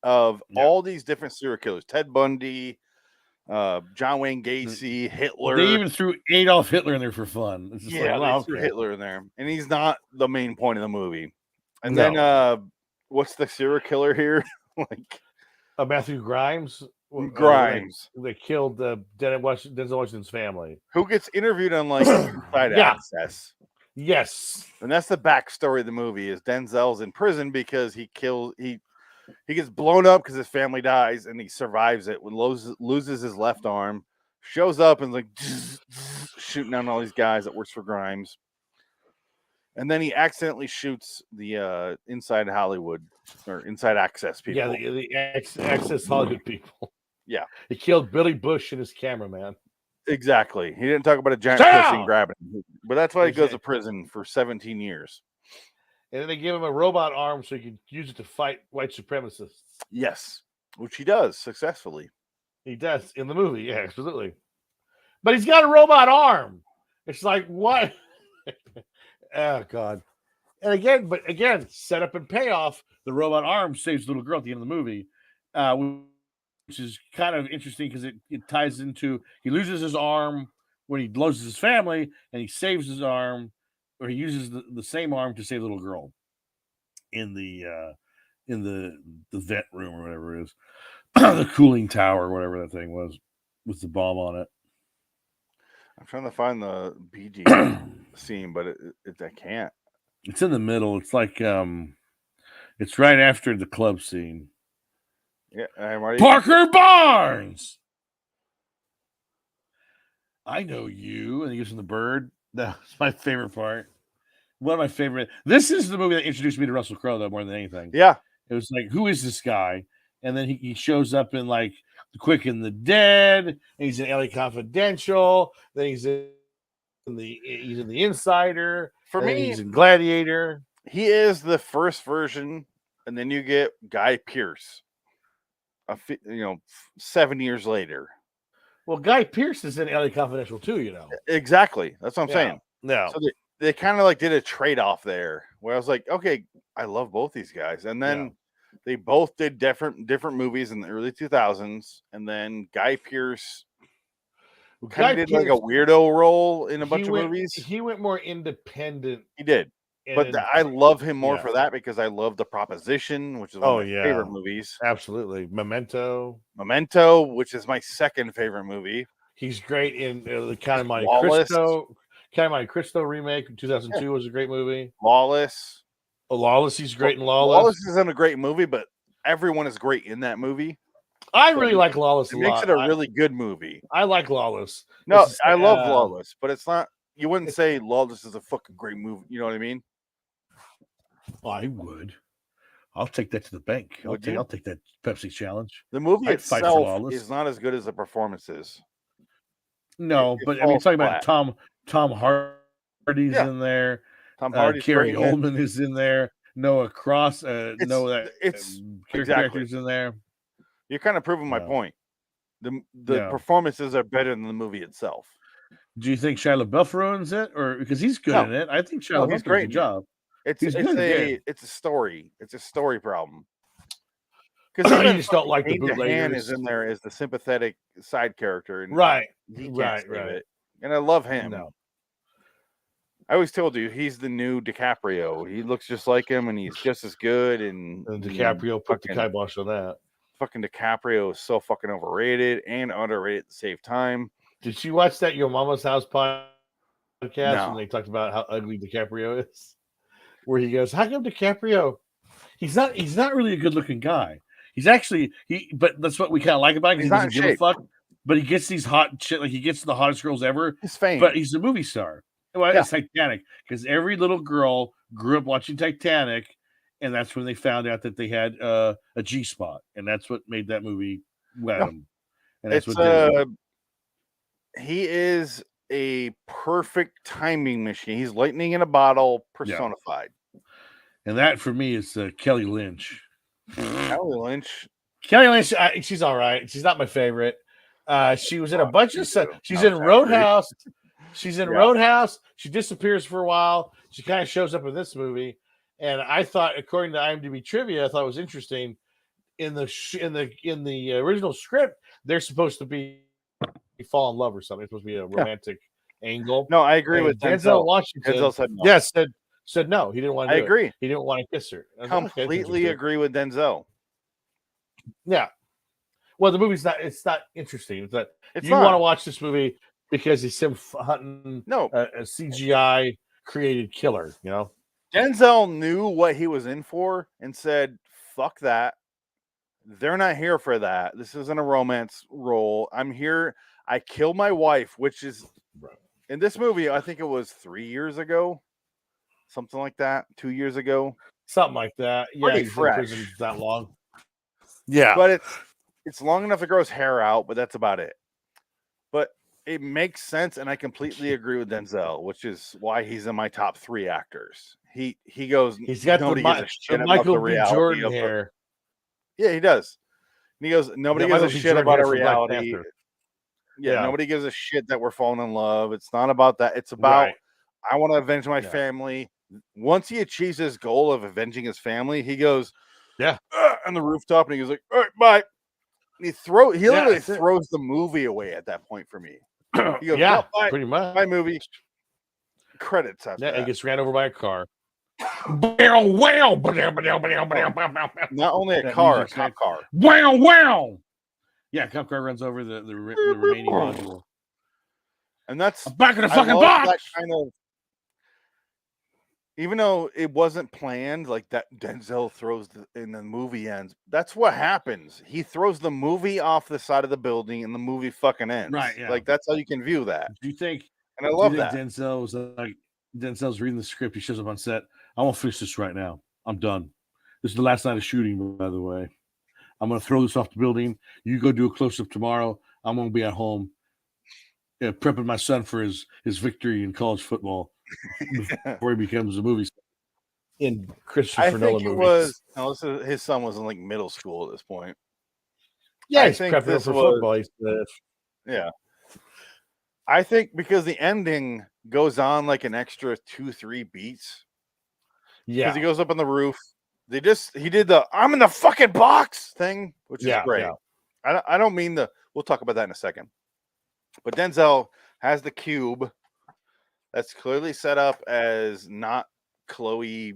of all these different serial killers: Ted Bundy, John Wayne Gacy, Hitler. They even threw Adolf Hitler in there for fun. It's just they threw Hitler in there, and he's not the main point of the movie. And then, what's the serial killer here? Like Matthew Grimes. They killed Denzel Washington's family. Who gets interviewed on like Inside Access. Yes. And that's the backstory of the movie is Denzel's in prison because he gets blown up because his family dies and he survives it when loses his left arm, shows up and like shooting down all these guys that works for Grimes. And then he accidentally shoots the Inside Hollywood or Inside Access people. Yeah, the Access Hollywood people. Yeah. He killed Billy Bush and his cameraman. Exactly. He didn't talk about a giant pussy and grabbing him. But that's why he goes to prison for 17 years. And then they give him a robot arm so he can use it to fight white supremacists. Yes. Which he does successfully. He does in the movie. Yeah, absolutely. But he's got a robot arm. It's like, what? Oh, God. And again, set up and payoff. The robot arm saves the little girl at the end of the movie. which is kind of interesting because it ties into he loses his arm when he loses his family, and he saves his arm, or he uses the same arm to save the little girl in the vet room or whatever it is, the cooling tower, whatever that thing was, with the bomb on it. I'm trying to find the BG scene, but I can't. It's in the middle. It's like it's right after the club scene. Yeah, I'm ready. Parker Barnes. I know you, and he gives him the bird. That's my favorite part. One of my favorite. This is the movie that introduced me to Russell Crowe, though, more than anything. Yeah, it was like, who is this guy? And then he shows up in like The Quick and the Dead, and he's in LA Confidential. Then he's in the Insider. For me, he's in Gladiator. He is the first version, and then you get Guy Pearce. 7 years later. Well, Guy Pearce is in LA Confidential too, Exactly. That's what I'm saying. No. So they kind of like did a trade-off there where I was like, okay, I love both these guys. And then they both did different movies in the early 2000s. And then Guy Pearce kind of did like a weirdo role in a bunch of movies. He went more independent. He did. But I love him more for that because I love The Proposition, which is one of my favorite movies. Absolutely. Memento, which is my second favorite movie. He's great in the Count of Monte Cristo. Count of Monte Cristo remake in 2002 was a great movie. Lawless. Lawless, he's great in Lawless. Lawless isn't a great movie, but everyone is great in that movie. I really like Lawless a lot. It makes it a really good movie. I like Lawless. No, I love Lawless, but it's not. You wouldn't say Lawless is a fucking great movie. You know what I mean? I would. I'll take that to the bank. I'll take that Pepsi challenge. The movie itself is not as good as the performances. No, but I mean, talking about Tom Hardy's in there. Tom Hardy's Carrie Oldman is in there. Noah Cross. Characters in there. You're kind of proving my point. The performances are better than the movie itself. Do you think Shia LaBeouf ruins it, or because he's good in it? I think Shia LaBeouf does a good job. It's a story. It's a story problem. Because you just don't like the bootleggers. Is in there as the sympathetic side character, and right? It. And I love him. No. I always told you he's the new DiCaprio. He looks just like him, and he's just as good. And DiCaprio put the kibosh on that. Fucking DiCaprio is so fucking overrated and underrated at the same time. Did you watch that Your Mama's House podcast when they talked about how ugly DiCaprio is? Where he goes, how come DiCaprio? He's not really a good looking guy. He's actually but that's what we kind of like about him. He doesn't give a fuck. But he gets these hot shit, like he gets the hottest girls ever. His fame. But he's a movie star. Well, it's Titanic, because every little girl grew up watching Titanic, and that's when they found out that they had a G spot, and that's what made that movie wet him. And that's he is a perfect timing machine. He's lightning in a bottle personified. Yeah. And that for me is Kelly Lynch. Kelly Lynch, she's all right. She's not my favorite. She was in a bunch of stuff. She's in Roadhouse. She's in Roadhouse. She disappears for a while. She kind of shows up in this movie. And I thought, according to IMDb trivia, I thought it was interesting. In the original script, they're supposed to be fall in love or something. It's supposed to be a romantic angle. No, I agree with Denzel Washington. Denzel said no. Yes, said no. He didn't want to. I agree. He didn't want to kiss her. Completely agree with Denzel. Yeah. Well, the movie's not. It's not interesting. It's that you want to watch this movie because he's him hunting a CGI created killer. You know, Denzel knew what he was in for and said, "Fuck that. They're not here for that. This isn't a romance role. I'm here. I killed my wife," which is in this movie. I think it was 3 years ago, something like that. 2 years ago, something like that. Yeah, he's in prison that long. Yeah, but it's long enough to grow his hair out, but that's about it. But it makes sense, and I completely agree with Denzel, which is why he's in my top 3 actors. He goes. He's got the Michael B. Jordan hair. Yeah, he does. And he goes, nobody gives a shit about a reality. Yeah, nobody gives a shit that we're falling in love. It's not about that. It's about I want to avenge my family. Once he achieves his goal of avenging his family, he goes, Yeah. On the rooftop, and he goes like, "All right, bye." And he literally that's it. throws the movie away at that point for me. He goes, Yeah, "Well, bye, pretty much. bye, movie." Credits after Yeah, it that. gets ran over by a car. Not only a That car, a music cop starts. car. Wow, wow. Yeah, cop car runs over the remaining module. And that's I'm back in the I fucking love box. that kind of, even though it wasn't planned, like that Denzel throws in the movie ends. That's what happens. He throws the movie off the side of the building, and the movie fucking ends. Right, yeah. Like that's how you can view that. Do you think? And I love do you that. think Denzel was like Denzel's reading the script? He shows up on set. I won't finish this right now. I'm done. This is the last night of shooting, by the way. I'm gonna throw this off the building. You go do a close up tomorrow. I'm gonna be at home, prepping my son for his victory in college football before he becomes a movie star. In I Christopher think Nolan it movies. was his son was in like middle school at this point. Yeah, I he's think prepping this for was- football. Yeah. I think because the ending goes on like an extra 2-3 beats. Yeah, Because he goes up on the roof. He did the "I'm in the fucking box" thing, which is Yeah, great. yeah. I don't mean we'll talk about that in a second. But Denzel has the cube that's clearly set up as not Chloe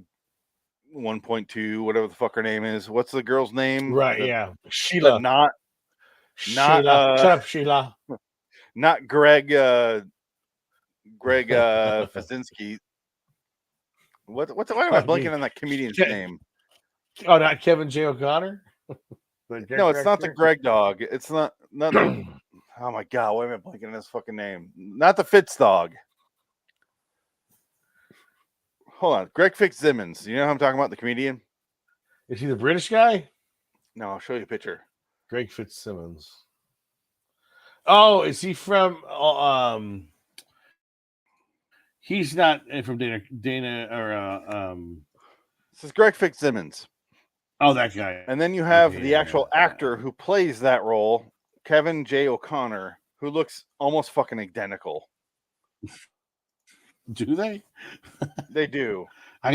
1.2, whatever the fuck her name is. What's the girl's name? right. The- Yeah, the Sheila. not Sheila. Shut up, Sheila. not Greg Fazinski. Why am I blanking on that comedian's name? Oh, not Kevin J. O'Connor. No, it's not the Greg dog. It's not the, oh my god, why am I blanking on his fucking name? Not the Fitz dog. Hold on. Greg Fitzsimmons. You know who I'm talking about, the comedian? Is he the British guy? No, I'll show you a picture. Greg Fitzsimmons. Oh, is he from? He's not from Dana or This is Greg Fitzsimmons. oh, that guy. And then you have Okay, the yeah, actual yeah. actor who plays that role, Kevin J. O'Connor, who looks almost fucking identical. Do they? They do. I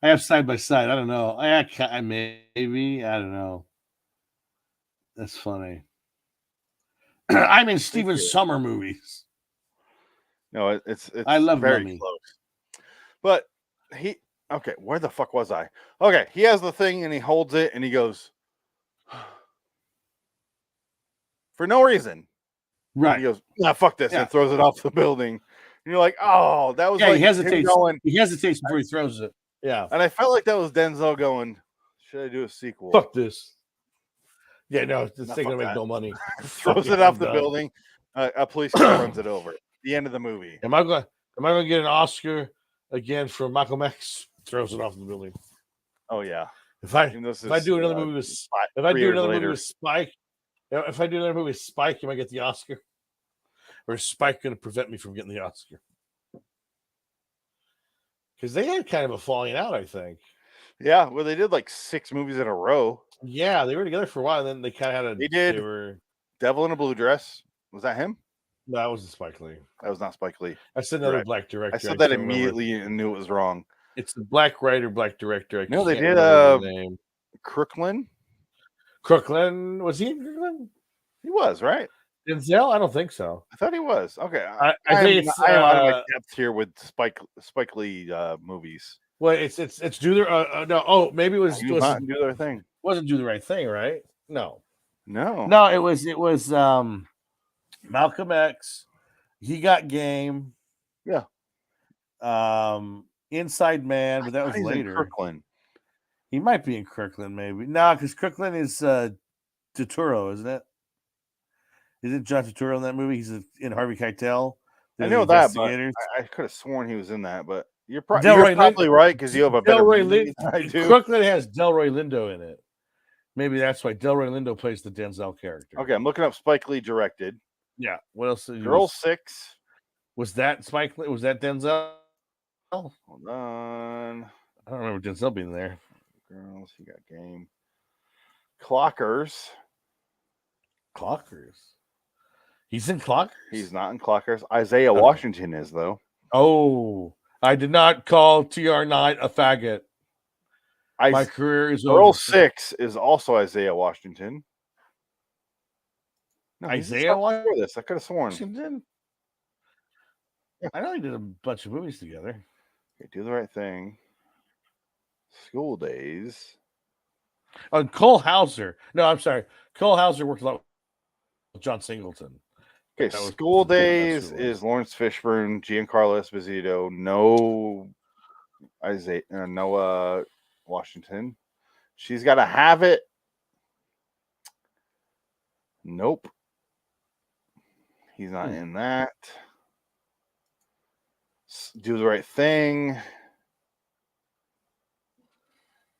have side by side. I don't know. I maybe. I don't know. That's funny. I'm in Steven Summer movies. No, it's I love very Mummy. close. But okay, where the fuck was I? Okay, he has the thing and he holds it and he goes for no reason. Right. He goes, "Nah, fuck this," and throws it off the building. And you're like, "Oh, that was like he hesitates. going." He hesitates before he throws it. Yeah. And I felt like that was Denzel going, "Should I do a sequel?" Fuck this. Yeah, no, this Nah, thing gonna fuck make that. no money. Throws it off the building. A police car runs it over. The end of the movie. Am I gonna get an Oscar again for Malcolm X? Throws it off the building. Oh yeah. If I do another movie with Spike, if I do another movie with Spike, you might get the Oscar. Or is Spike going to prevent me from getting the Oscar? Because they had kind of a falling out, I think. Yeah, well, they did like 6 movies in a row. Yeah, they were together for a while, and then they kind of had They did. They were Devil in a Blue Dress. Was that him? no, that wasn't Spike Lee. That was not Spike Lee. I said another Right. black director. I said that immediately and knew it was wrong. It's the black writer, black director. No, they can't did remember the name. Crooklyn. Crooklyn. Was he in Crooklyn? He was, right? Denzel? I don't think so. I thought he was. Okay. I think I am out of my depth here with Spike Lee movies. Well, it's do their no. Oh, maybe it was Do their thing. Wasn't Do the Right Thing, right? No. No, it was Malcolm X. He Got Game. Yeah. Inside Man, but that was He's in later. Crooklyn. He might be in Kirkland, maybe. No, because Kirkland is Turturro, isn't it? Isn't John Turturro in that movie? He's in Harvey Keitel. I know that, but I could have sworn he was in that. But you're probably right because you have a better Delroy than I do. Crooklyn has Delroy Lindo in it. Maybe that's why Delroy Lindo plays the Denzel character. Okay, I'm looking up Spike Lee directed. Yeah. What else? Girl 6. Was that Spike Lee? Was that Denzel? Hold on. I don't remember Denzel being there. Girls, he got game. Clockers. He's in Clockers? He's not in Clockers. Isaiah Washington is, though. Oh, I did not call TR9 a faggot. My career is Earl over. 6 is also Isaiah Washington. No, Isaiah before this. I could have sworn. Washington? I know they did a bunch of movies together. Okay, Do the Right Thing. School Days. Cole Hauser. No, I'm sorry. Cole Hauser worked a lot with John Singleton. Okay, That was- School that's who Days it was. is Lawrence Fishburne, Giancarlo Esposito, no Isaiah, Noah Washington. She's Got to Have It. Nope. He's not in that. Do the Right Thing.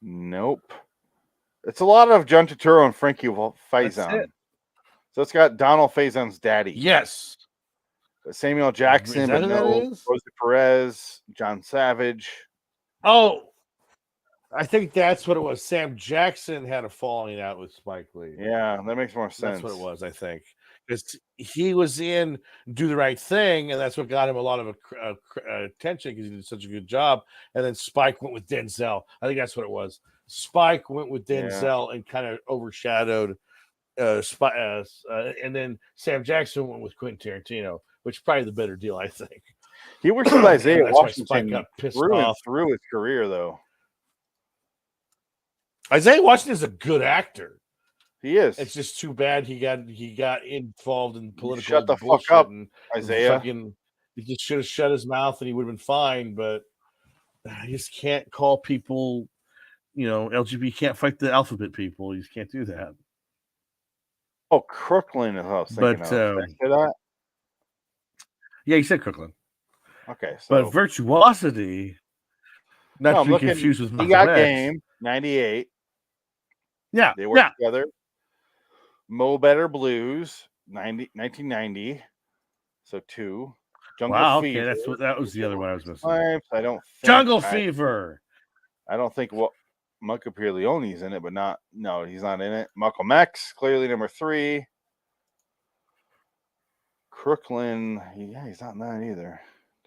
Nope. It's a lot of John Turturro and Frankie Faison. So it's got Donald Faison's daddy. Yes. Samuel Jackson, Is that who that is? Rosie Perez, John Savage. Oh, I think that's what it was. Sam Jackson had a falling out with Spike Lee. Yeah, that makes more sense. That's what it was, I think. Because he was in Do the Right Thing, and that's what got him a lot of attention because he did such a good job. And then Spike went with Denzel. I think that's what it was. Spike went with Denzel and kind of overshadowed and then Sam Jackson went with Quentin Tarantino, which is probably the better deal, I think. He works with Isaiah Washington Spike got pissed through off. his career, though. Isaiah Washington is a good actor. He is. It's just too bad he got involved in political Shut the bullshit fuck up, and Isaiah. He just should have shut his mouth and he would have been fine. But I just can't call people, LGBT can't fight the alphabet people. You just can't do that. Oh, Crooklyn is what I was thinking of. Did I say that? Yeah, you said Crooklyn. Okay, so but Virtuosity, not to be confused with He Got Game, 98. Yeah, they worked together. Mo Better Blues, 1990. So 2. Jungle Fever. Okay, that was the other one I was missing. I don't think Jungle Fever. I don't think Michael Pierleone's in it, but he's not in it. Malcolm X, clearly number 3. Crooklyn, he's not in that either.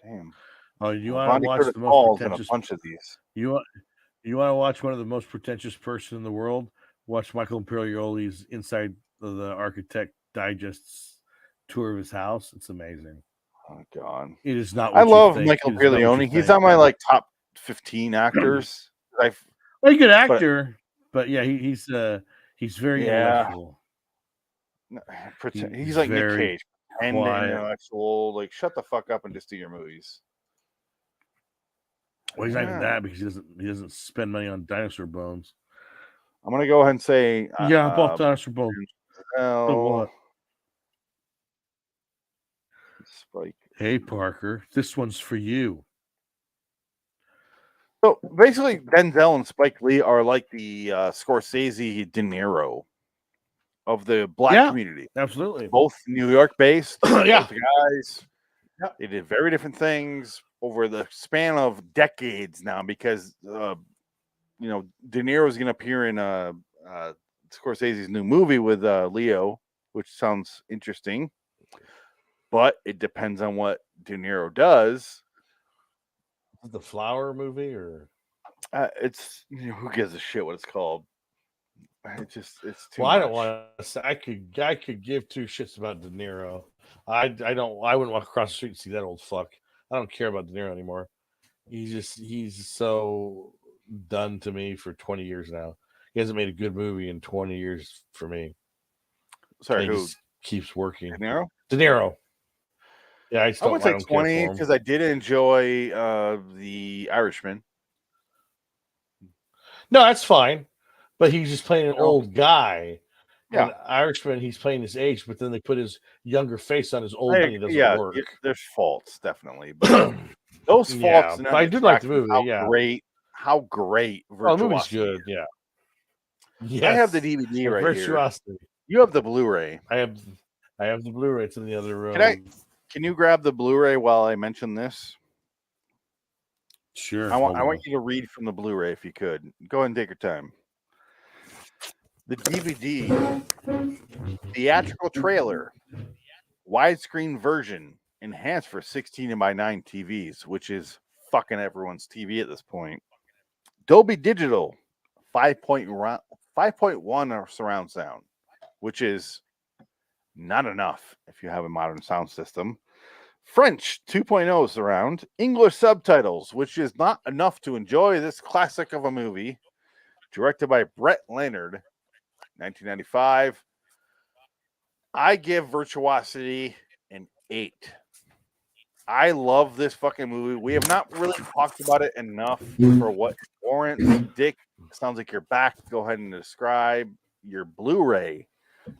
Damn. Oh, you want to watch the most pretentious? In a bunch of these. You want to watch one of the most pretentious person in the world? Watch Michael Imperioli's Inside the Architect Digest's tour of his house. It's amazing. Oh God, it is not. I love Michael Imperioli. He's on my top 15 actors. He's a good actor, but yeah, he's very intellectual. He's like Nick Cage, and intellectual. Like, shut the fuck up and just do your movies. Well, he's not even that because he doesn't spend money on dinosaur bones. I'm gonna go ahead and say, I bought dinosaur bones. Spike. Hey Parker, this one's for you. So basically, Denzel and Spike Lee are like the Scorsese, De Niro of the black community. Absolutely, both New York based. Yeah, both guys. Yeah, they did very different things over the span of decades now because De Niro is going to appear in Scorsese's new movie with Leo, which sounds interesting. But it depends on what De Niro does. The Flower movie, or it's who gives a shit what it's called. It's too well, much. I don't want to say I could give two shits about De Niro. I wouldn't walk across the street and see that old fuck. I don't care about De Niro anymore. He's so done to me for 20 years now. He hasn't made a good movie in 20 years for me. Sorry, who keeps working? De Niro? De Niro. Yeah, I would say 20 because I did enjoy The Irishman. No, that's fine. But he's just playing an old guy. Yeah. And Irishman, he's playing his age, but then they put his younger face on his old and he doesn't work. There's faults, definitely. But those faults. But I did like the movie. How great Virtuosity. Oh, the movie's good. Yeah. Yes. I have the DVD right Virtuosity. Here. You have the Blu-ray. I have the Blu-ray. It's in the other room. Can you grab the Blu-ray while I mention this? Sure. I want you to read from the Blu-ray if you could. Go ahead and take your time. The DVD, theatrical trailer, widescreen version, enhanced for 16:9 TVs, which is fucking everyone's TV at this point. Dolby Digital, 5.1 surround sound, which is not enough if you have a modern sound system. French 2.0 surround, English subtitles, which is not enough to enjoy this classic of a movie. Directed by Brett Leonard, 1995. I give Virtuosity an 8. I love this fucking movie. We have not really talked about it enough for what it warrants. Dick, sounds like you're back. Go ahead and describe your Blu-ray.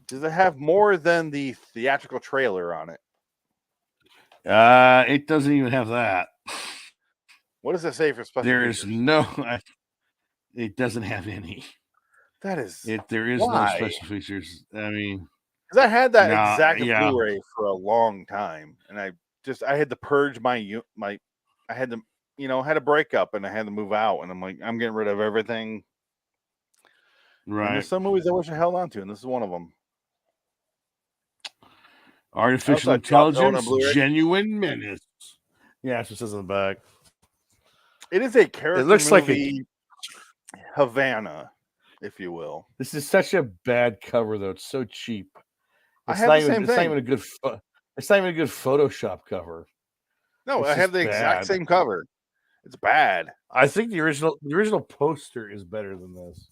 Does it have more than the theatrical trailer on it? It doesn't even have that. What does it say for special There features? is no. It doesn't have any. That is There is no special features. I mean, because I had that exact Blu-ray for a long time, and I had to purge I had to, had a breakup, and I had to move out, and I'm like, I'm getting rid of everything. Right. And there's some movies I wish I held on to, and this is one of them. Artificial intelligence, genuine menace. Yeah, that's what it says on the back. It is a character. It looks movie, like Havana, if you will. This is such a bad cover, though. It's so cheap. It's not even a good. It's not even a good Photoshop cover. No, I have the exact same cover. It's bad. I think the original poster is better than this.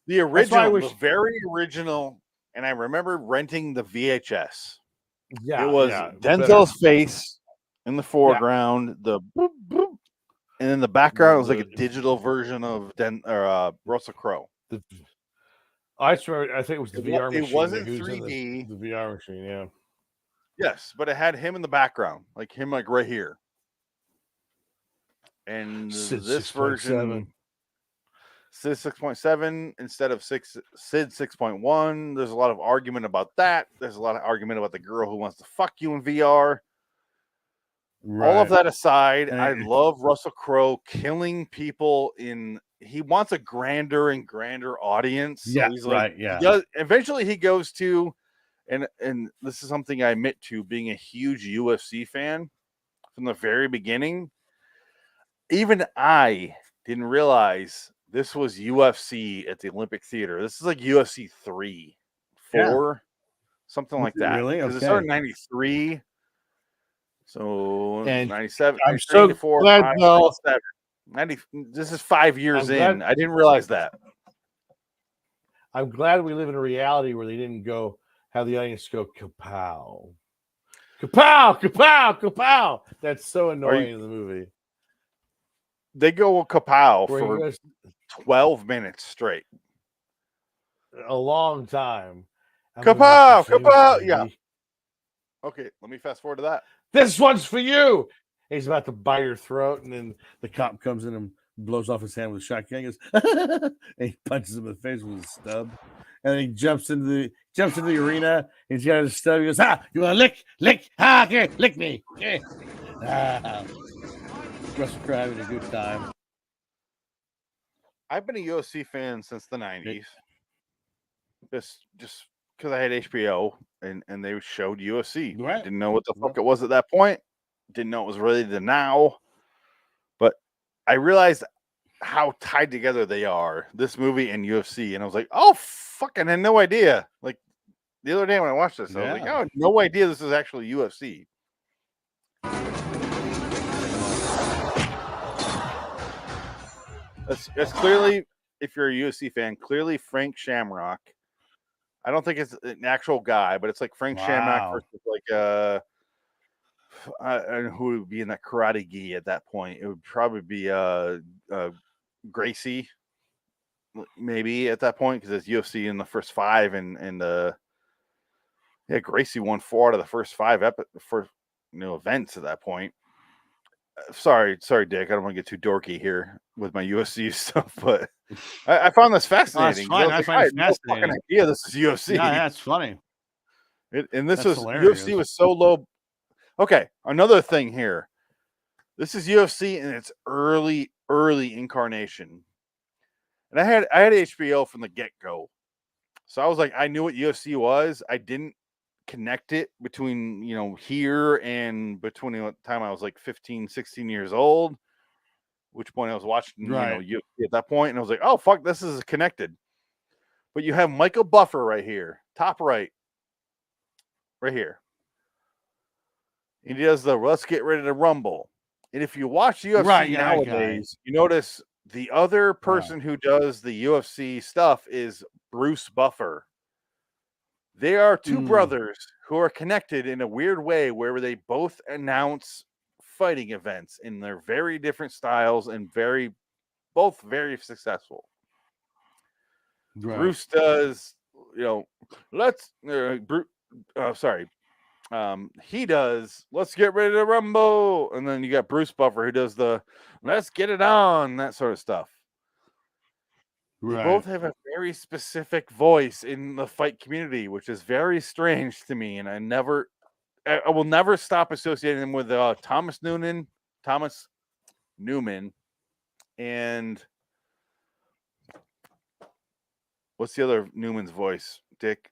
The original, the very original, and I remember renting the VHS. Yeah, it was Denzel's face in the foreground, the boop, boop, and in the background was like a digital version of Russell Crowe. I think it was the VR machine. It wasn't 3D. The VR machine, yeah. Yes, but it had him in the background, like right here. And Sid this 6. version, Sid 6.7 instead of Sid 6.1. There's a lot of argument about that. There's a lot of argument about the girl who wants to fuck you in VR. Right. All of that aside, I love Russell Crowe killing people he wants a grander and grander audience. So yeah, he's like, eventually he goes to, and this is something I admit to, being a huge UFC fan from the very beginning. Even I didn't realize this was UFC at the Olympic Theater. This is like UFC 3, 4, something like that. Really? Because it started in 93. So and 97. I'm so glad 90, this is 5 years in. I didn't realize that. I'm glad we live in a reality where they didn't have the audience go kapow. Kapow, kapow, kapow. That's so annoying in the movie. They go kapow for 12 minutes straight. A long time. Kapow, kapow. Yeah. Okay, let me fast forward to that. This one's for you. He's about to bite her throat, and then the cop comes in and blows off his hand with a shotgun. He goes, and he punches him in the face with a stub. And then he jumps into the arena. He's got his stub. He goes, you want to lick? Okay, lick me. Okay. Russell Crowe having a good time. I've been a UFC fan since the 90s. Just because I had HBO and they showed UFC. Right. Didn't know what the fuck it was at that point. Didn't know it was related to now. But I realized how tied together they are, this movie and UFC. And I was like, oh, fucking, I had no idea. Like the other day when I watched this, I was like, oh, no idea this is actually UFC. That's clearly, if you're a UFC fan, clearly Frank Shamrock. I don't think it's an actual guy, but it's like Frank Shamrock versus like who would be in that Karate Gi at that point? It would probably be Gracie, maybe at that point, because it's UFC in the first 5, and Gracie won 4 out of the first 5 events at that point. Sorry, Dick. I don't want to get too dorky here with my UFC stuff, but I found this fascinating. Oh, that's fine. I find it fascinating. No fucking idea this is UFC. Yeah, that's funny. UFC was so low. Okay, another thing here. This is UFC in its early incarnation, and I had HBO from the get-go, so I was like, I knew what UFC was. I didn't connect it between here and between the time I was like 15, 16 years old. which point I was watching, Right. you at that point, and I was like, oh fuck, this is connected. But you have Michael Buffer right here, top right here. He does the let's get ready to rumble. And if you watch UFC Right, yeah, that nowadays, you notice the other person who does the UFC stuff is Bruce Buffer. They are two brothers who are connected in a weird way where they both announce fighting events in their very different styles and both very successful. Right. Bruce does, he does let's get ready to rumble, and then you got Bruce Buffer who does the let's get it on, that sort of stuff. They both have a very specific voice in the fight community, which is very strange to me, and I will never stop associating them with Thomas Newman, and what's the other Newman's voice, Dick?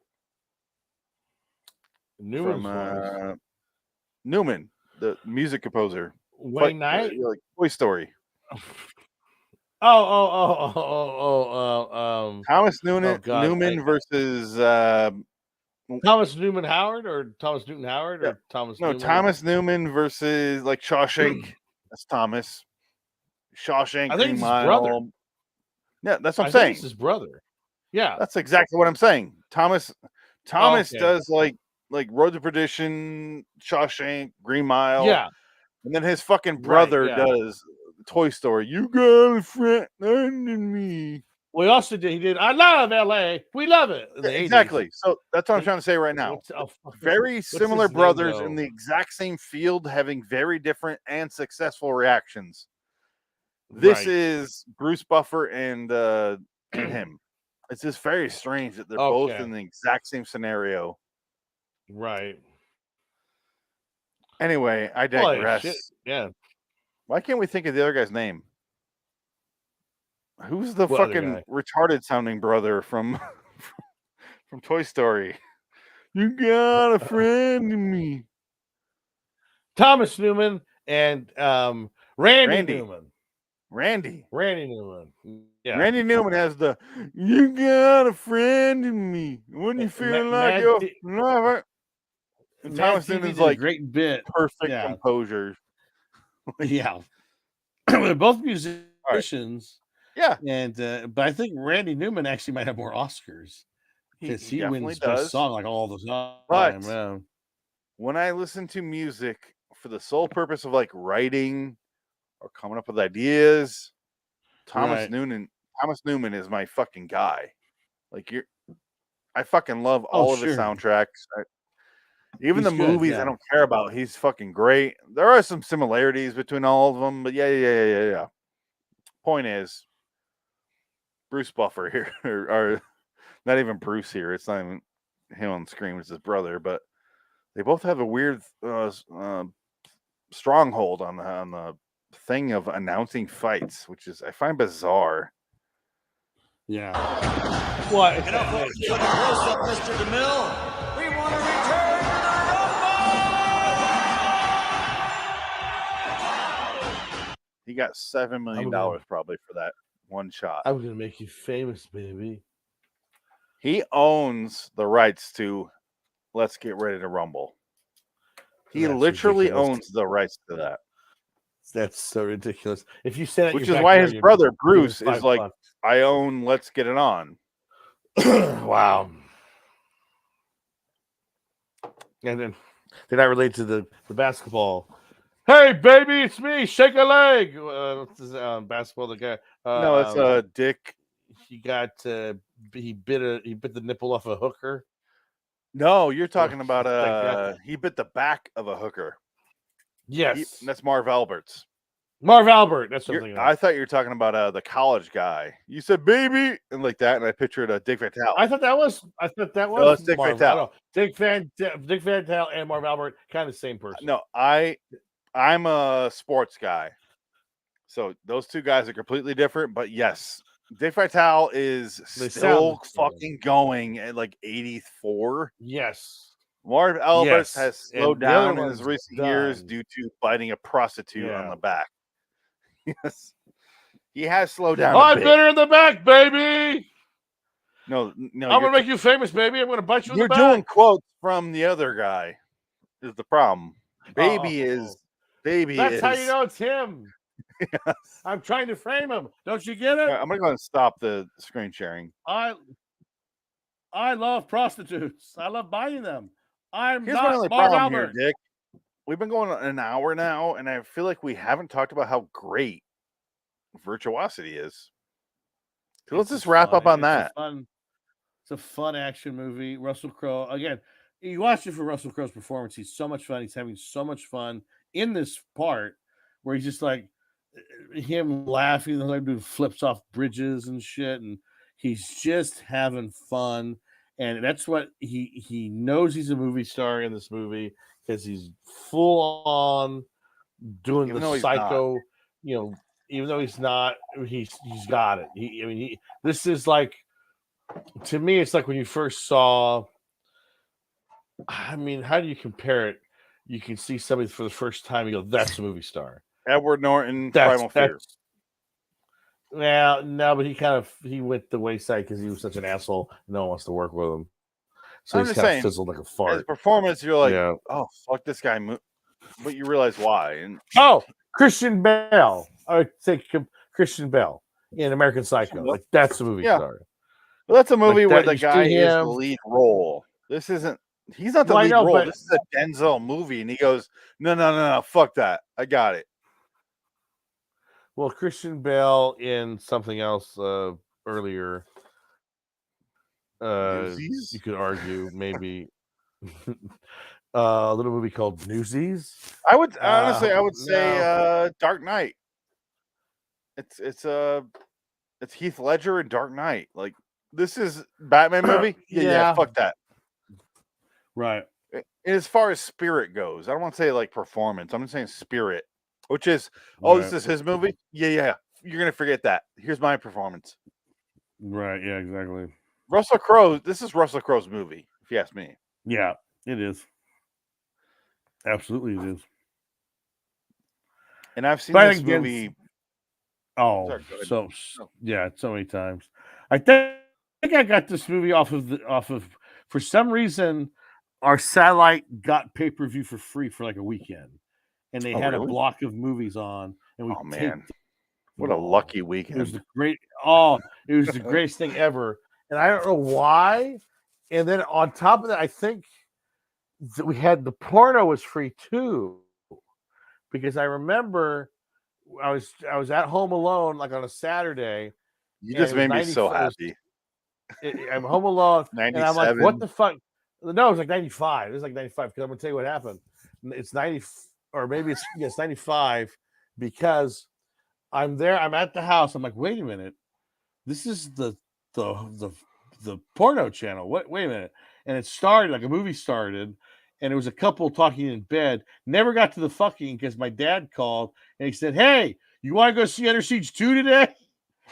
Newman's Newman, the music composer. Wayne Knight? Like Toy Story. Thomas Newman versus Thomas Newman Howard or Thomas Newton Howard or Thomas Newman? Thomas Newman versus like Shawshank. That's Thomas. Shawshank, I think Green it's Mile. his brother. Yeah, that's what I'm think saying. it's his brother. Yeah, that's exactly what I'm saying. Thomas does like Road to Perdition, Shawshank, Green Mile. Yeah, and then his fucking brother does Toy Story. You got a friend under me. Well, he did I Love LA. We love it. Exactly. So that's what I'm trying to say right now. Very similar brothers in the exact same field, having very different and successful reactions. This is Bruce Buffer and him. It's just very strange that they're both in the exact same scenario. Right. Anyway, I digress. Yeah. Why can't we think of the other guy's name? Who's the fucking retarded sounding brother from Toy Story? You got a friend in me. Thomas Newman and Randy Newman. Randy Newman. Yeah. Randy Newman has the you got a friend in me when you feel like you're lover. And Thomas Newman's like great bit. Perfect composure. Yeah. They're both musicians. Yeah. And but I think Randy Newman actually might have more Oscars. Because he wins best song like all the time. But when I listen to music for the sole purpose of like writing or coming up with ideas, Thomas Newman is my fucking guy. Like I fucking love all of his soundtracks. Even the movies I don't care about. He's fucking great. There are some similarities between all of them, but yeah. Point is, Bruce Buffer here, or not even Bruce here. It's not even him on screen. It's his brother, but they both have a weird stronghold on the thing of announcing fights, which is I find bizarre. Yeah. What? For the close-up, Mr. DeMille, we want to return to the Rumble! He got $7 million probably for that one shot. I'm going to make you famous, baby. He owns the rights to Let's Get Ready to Rumble. He literally owns the rights to that. That's so ridiculous. If you said it, which is why his brother Bruce is like, I own Let's Get It On. Wow. And then they're not related to the basketball. Hey, baby, it's me. Shake a leg. What's this, basketball? The guy. No, it's Dick. He got he bit the nipple off a hooker. No, you're talking about he bit the back of a hooker. Yes, that's Marv Alberts. Marv Albert. That's something. I thought you were talking about the college guy. You said baby and like that, and I pictured Dick Van Tal. I thought that was no, it's Dick Van Tal. Dick Van Tal and Marv Albert, kind of the same person. No, I'm a sports guy, so those two guys are completely different. But yes, Dick Van Tal is still fucking going at like 84. Yes. Marv Alberts has slowed down in his recent years due to biting a prostitute on the back. Yes. He has slowed down. I've been her in the back, baby. No, I'm gonna make you famous, baby. I'm gonna bite you in the back. You're doing quotes from the other guy. Is the problem? Baby is. That's how you know it's him. Yes. I'm trying to frame him. Don't you get it? I'm gonna stop the screen sharing. I love prostitutes. I love buying them. Here's my not only Mark problem here, Albert. Dick. We've been going an hour now, and I feel like we haven't talked about how great Virtuosity is. So let's just wrap up on that. It's a fun action movie. Russell Crowe, again, you watch it for Russell Crowe's performance. He's so much fun. He's having so much fun in this part where he's just like him laughing, like doing flips off bridges and shit, and he's just having fun. And that's what he knows. He's a movie star in this movie because he's full on doing the psycho. Even though he's not, he's got it. This is like, to me, it's like when you first saw. I mean, how do you compare it? You can see somebody for the first time. You go, "That's a movie star." Edward Norton, Primal Fear. Well, no, but he went the wayside because he was such an asshole. No one wants to work with him. So he's kind of fizzled like a fart. As performance, you're like, oh, fuck this guy. But you realize why. And Christian Bale. I would say Christian Bale in American Psycho. Like, that's a movie star. Well, that's a movie where the guy is the lead role. This isn't. He's not the lead role. This is a Denzel movie, and he goes, no, fuck that. I got it. Well, Christian Bale in something else earlier. You could argue maybe a little movie called Newsies. I would honestly, say Dark Knight. It's Heath Ledger in Dark Knight. Like, this is Batman movie. Yeah, fuck that. Right. As far as spirit goes, I don't want to say like performance. I'm just saying spirit, which is this is his movie. Yeah. You're gonna forget that. Here's my performance. Right. Yeah. Exactly. Russell Crowe. This is Russell Crowe's movie, if you ask me. Yeah, it is. Absolutely, it is. And I've seen this movie. Oh, so many times. I think I got this movie off of for some reason our satellite got pay-per-view for free for like a weekend, and they had a block of movies on, and we what a lucky weekend. It was the greatest thing ever, and I don't know why. And then on top of that, I think that we had the porno was free too, because I remember I was at home alone like on a Saturday. You just made me so happy. I'm home alone, 97. and I'm like, what the fuck? No, it was like 95. It was like 95 because I'm gonna tell you what happened. It's 90, or maybe it's 95 because I'm there. I'm at the house. I'm like, wait a minute, this is the porno channel. Wait a minute, and it started like a movie started, and it was a couple talking in bed. Never got to the fucking because my dad called and he said, "Hey, you want to go see Under Siege 2 today?"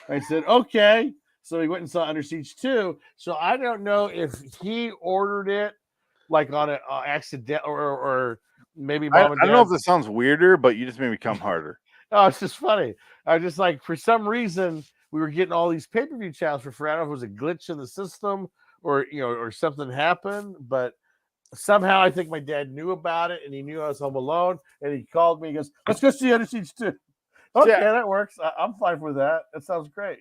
I said, "Okay." So he went and saw Under Siege 2. So I don't know if he ordered it like on an accident or maybe mom and dad. I don't know if this sounds weirder, but you just made me come harder. Oh, it's just funny. I just like, for some reason, we were getting all these pay-per-view channels for free. I don't know if it was a glitch in the system or something happened, but somehow I think my dad knew about it and he knew I was home alone and he called me. He goes, "Let's go see Under Siege 2. Okay, that works. I'm fine with that. That sounds great.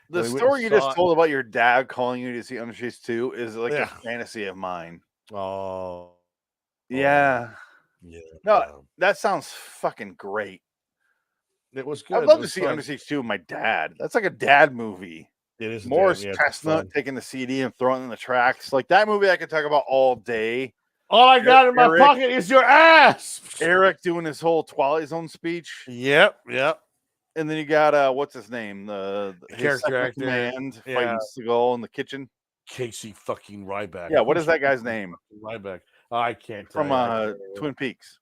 The story you just told about your dad calling you to see Under Siege 2 is like a fantasy of mine. Oh. Yeah. No, that sounds fucking great. It was good. I'd love to see Under Siege 2 with my dad. That's like a dad movie. It is. Morris Chestnut taking the CD and throwing it in the tracks. Like that movie I could talk about all day. All I got in my pocket is your ass. Eric doing his whole Twilight Zone speech. Yep. And then you got what's his name? The character actor command fighting Seagal in the kitchen. Casey fucking Ryback. Yeah, what is that guy's name? Ryback. I can't tell from Twin Peaks.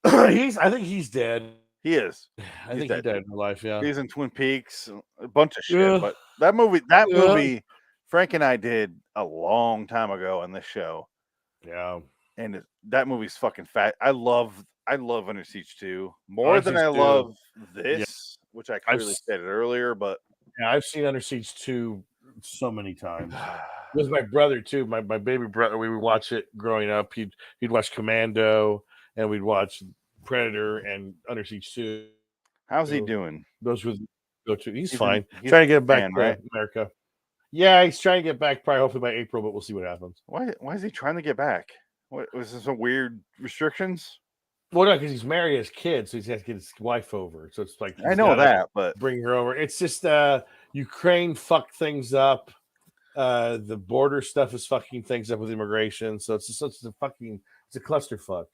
I think he's dead. He is. I think he died in real life. Yeah, he's in Twin Peaks. A bunch of shit. But that movie, Frank and I did a long time ago on this show. Yeah, and that movie's fucking fat. I love Under Siege 2 more than I love this. which I clearly stated earlier. But yeah, I've seen Under Siege 2 so many times. It was my brother too. My baby brother. We would watch it growing up. He'd watch Commando, and we'd watch Predator and Under Siege 2. How's he doing? Those were go-to. He's He's fine. he's Trying to get back fan, to right? America. Yeah, he's trying to get back. Probably hopefully by April, but we'll see what happens. Why is he trying to get back? What was this? Some weird restrictions? Well, no, because he's married, has kids, so he has to get his wife over. So it's like I know that, but bring her over. It's just Ukraine fucked things up. The border stuff is fucking things up with immigration. So it's a clusterfuck.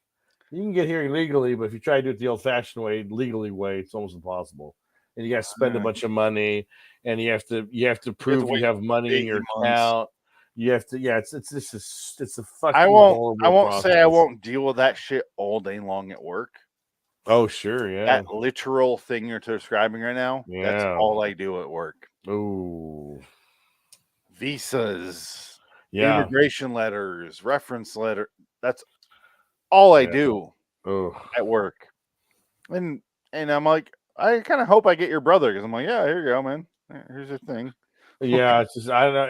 You can get here illegally, but if you try to do it the old-fashioned way, it's almost impossible. And you got to spend a bunch of money, and you have to prove you have money in your account. You have to, it's a fucking. I won't process. say I won't deal with that shit all day long at work. Oh sure, yeah. That literal thing you're describing right now. Yeah. That's all I do at work. Oh, visas, immigration letters, reference letter. That's all I do at work. And I'm like, I kind of hope I get your brother because I'm like, yeah, here you go, man. Here's your thing. Yeah, it's just I don't know.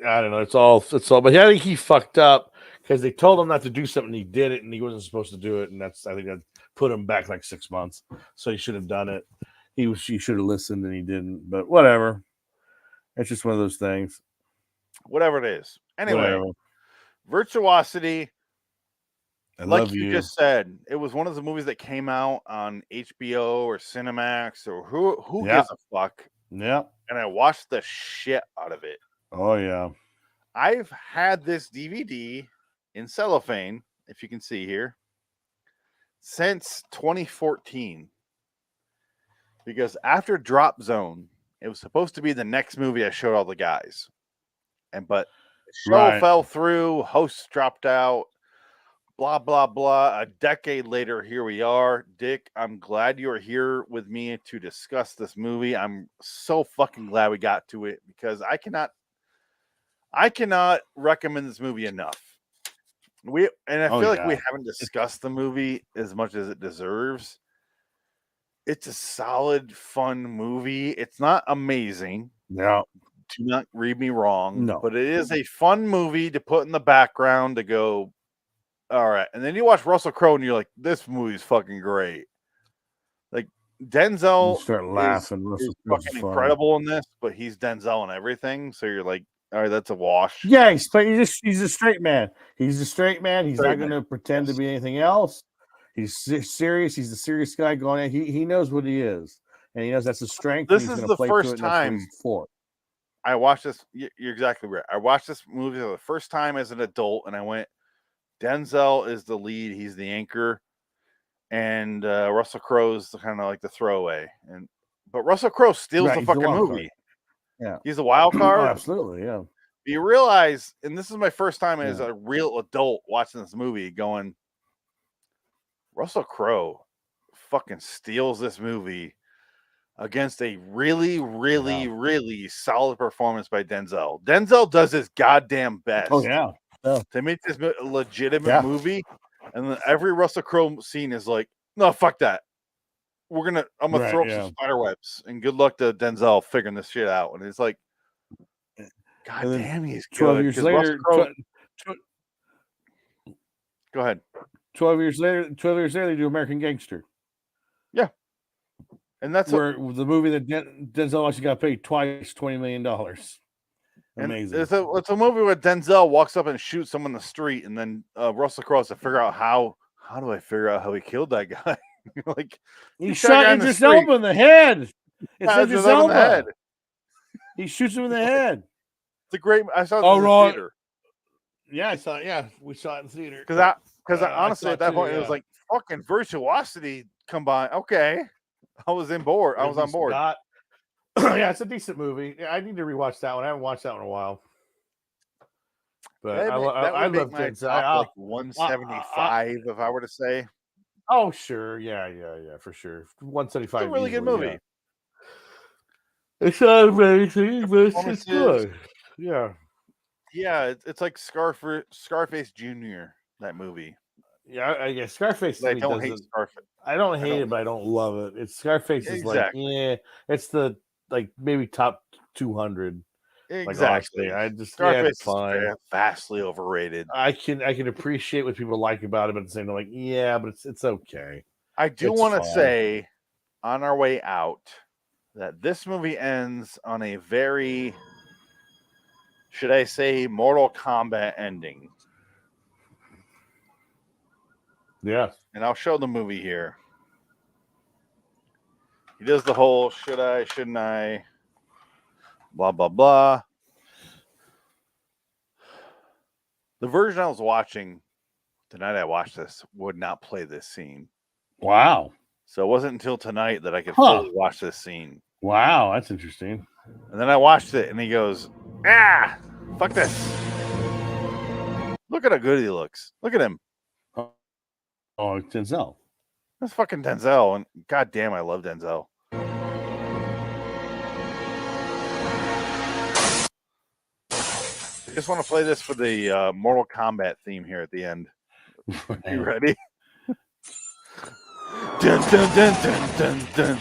I don't know. It's all. But I think he fucked up because they told him not to do something. He did it, and he wasn't supposed to do it. And I think that put him back like 6 months. So he should have done it. He should have listened, and he didn't. But whatever. It's just one of those things. Whatever it is. Anyway, Virtuosity. Like you just said, it was one of the movies that came out on HBO or Cinemax or who gives a fuck. Yeah. And I watched the shit out of it. Oh, yeah. I've had this DVD in cellophane, if you can see here, since 2014. Because after Drop Zone, it was supposed to be the next movie I showed all the guys. But the show fell through, hosts dropped out, blah, blah, blah. A decade later, here we are. Dick, I'm glad you're here with me to discuss this movie. I'm so fucking glad we got to it because I cannot recommend this movie enough. I feel like we haven't discussed the movie as much as it deserves. It's a solid, fun movie. It's not amazing. No. Do not read me wrong. No. But it is a fun movie to put in the background to go, all right. And then you watch Russell Crowe and you're like, this movie's fucking great. Like Denzel you start laughing. is fucking incredible in this, but he's Denzel in everything. So you're like, all right, that's a wash. Yeah, he's a straight man. He's a straight man. He's not going to pretend to be anything else. He's serious. He's the serious guy going in. He knows what he is. And he knows that's his strength. This is the first time I watched this. You're exactly right. I watched this movie for the first time as an adult, and I went, Denzel is the lead. He's the anchor. And Russell Crowe's kind of like the throwaway. But Russell Crowe steals the fucking movie. Yeah. He's a wild card. Oh, absolutely, yeah. You realize, and this is my first time as a real adult watching this movie going, Russell Crowe fucking steals this movie against a really, really, really solid performance by Denzel. Denzel does his goddamn best. Oh, yeah. To make this a legitimate movie. And then every Russell Crowe scene is like, no, fuck that. I'm gonna throw up some spider webs and good luck to Denzel figuring this shit out. And it's like, God damn, he's 12 good. years later, Go ahead. 12 years later, they do American Gangster. Yeah. And that's where the movie that Denzel actually got paid twice $20 million. Amazing. It's a movie where Denzel walks up and shoots someone in the street, and then Russell Crowe has to figure out how do I figure out how he killed that guy? Like he shot Idris Elba in the head. It's Idris Elba. Head. He shoots him in the head. It's a great. I saw it in the theater. Yeah, I saw it. Yeah, we saw it in the theater. Because honestly, at that point, it was like fucking Virtuosity combined. Okay, I was on board. Yeah, it's a decent movie. Yeah, I need to rewatch that one. I haven't watched that one in a while. But I love Denzel. Like 175, if I were to say. Oh, sure. Yeah, for sure. 175. It's a really good movie. Yeah. It's not amazing, but it's good. Yeah. Yeah, it's like Scarface Jr., that movie. Yeah, I guess Scarface. I don't hate Scarface. I don't hate it, but I don't love it. It's Scarface is Exactly. like, yeah, it's the like maybe top 200. Like Exactly. honestly, I just Scarface it's fine. is vastly overrated. I can appreciate what people like about it, but at the same time, like, yeah, but it's okay. I do It's want to fine. say on our way out that this movie ends on a very, should I say, Mortal Kombat ending. Yeah. And I'll show the movie here. He does the whole should I, shouldn't I, blah, blah, blah. The version I was watching the night I watched this would not play this scene. Wow. So it wasn't until tonight that I could fully watch this scene. Wow, that's interesting. And then I watched it and he goes, fuck this. Look at how good he looks. Look at him. Oh, it's Denzel. That's fucking Denzel. And goddamn, I love Denzel. I just want to play this for the Mortal Kombat theme here at the end. You ready? Dun, dun, dun, dun, dun, dun.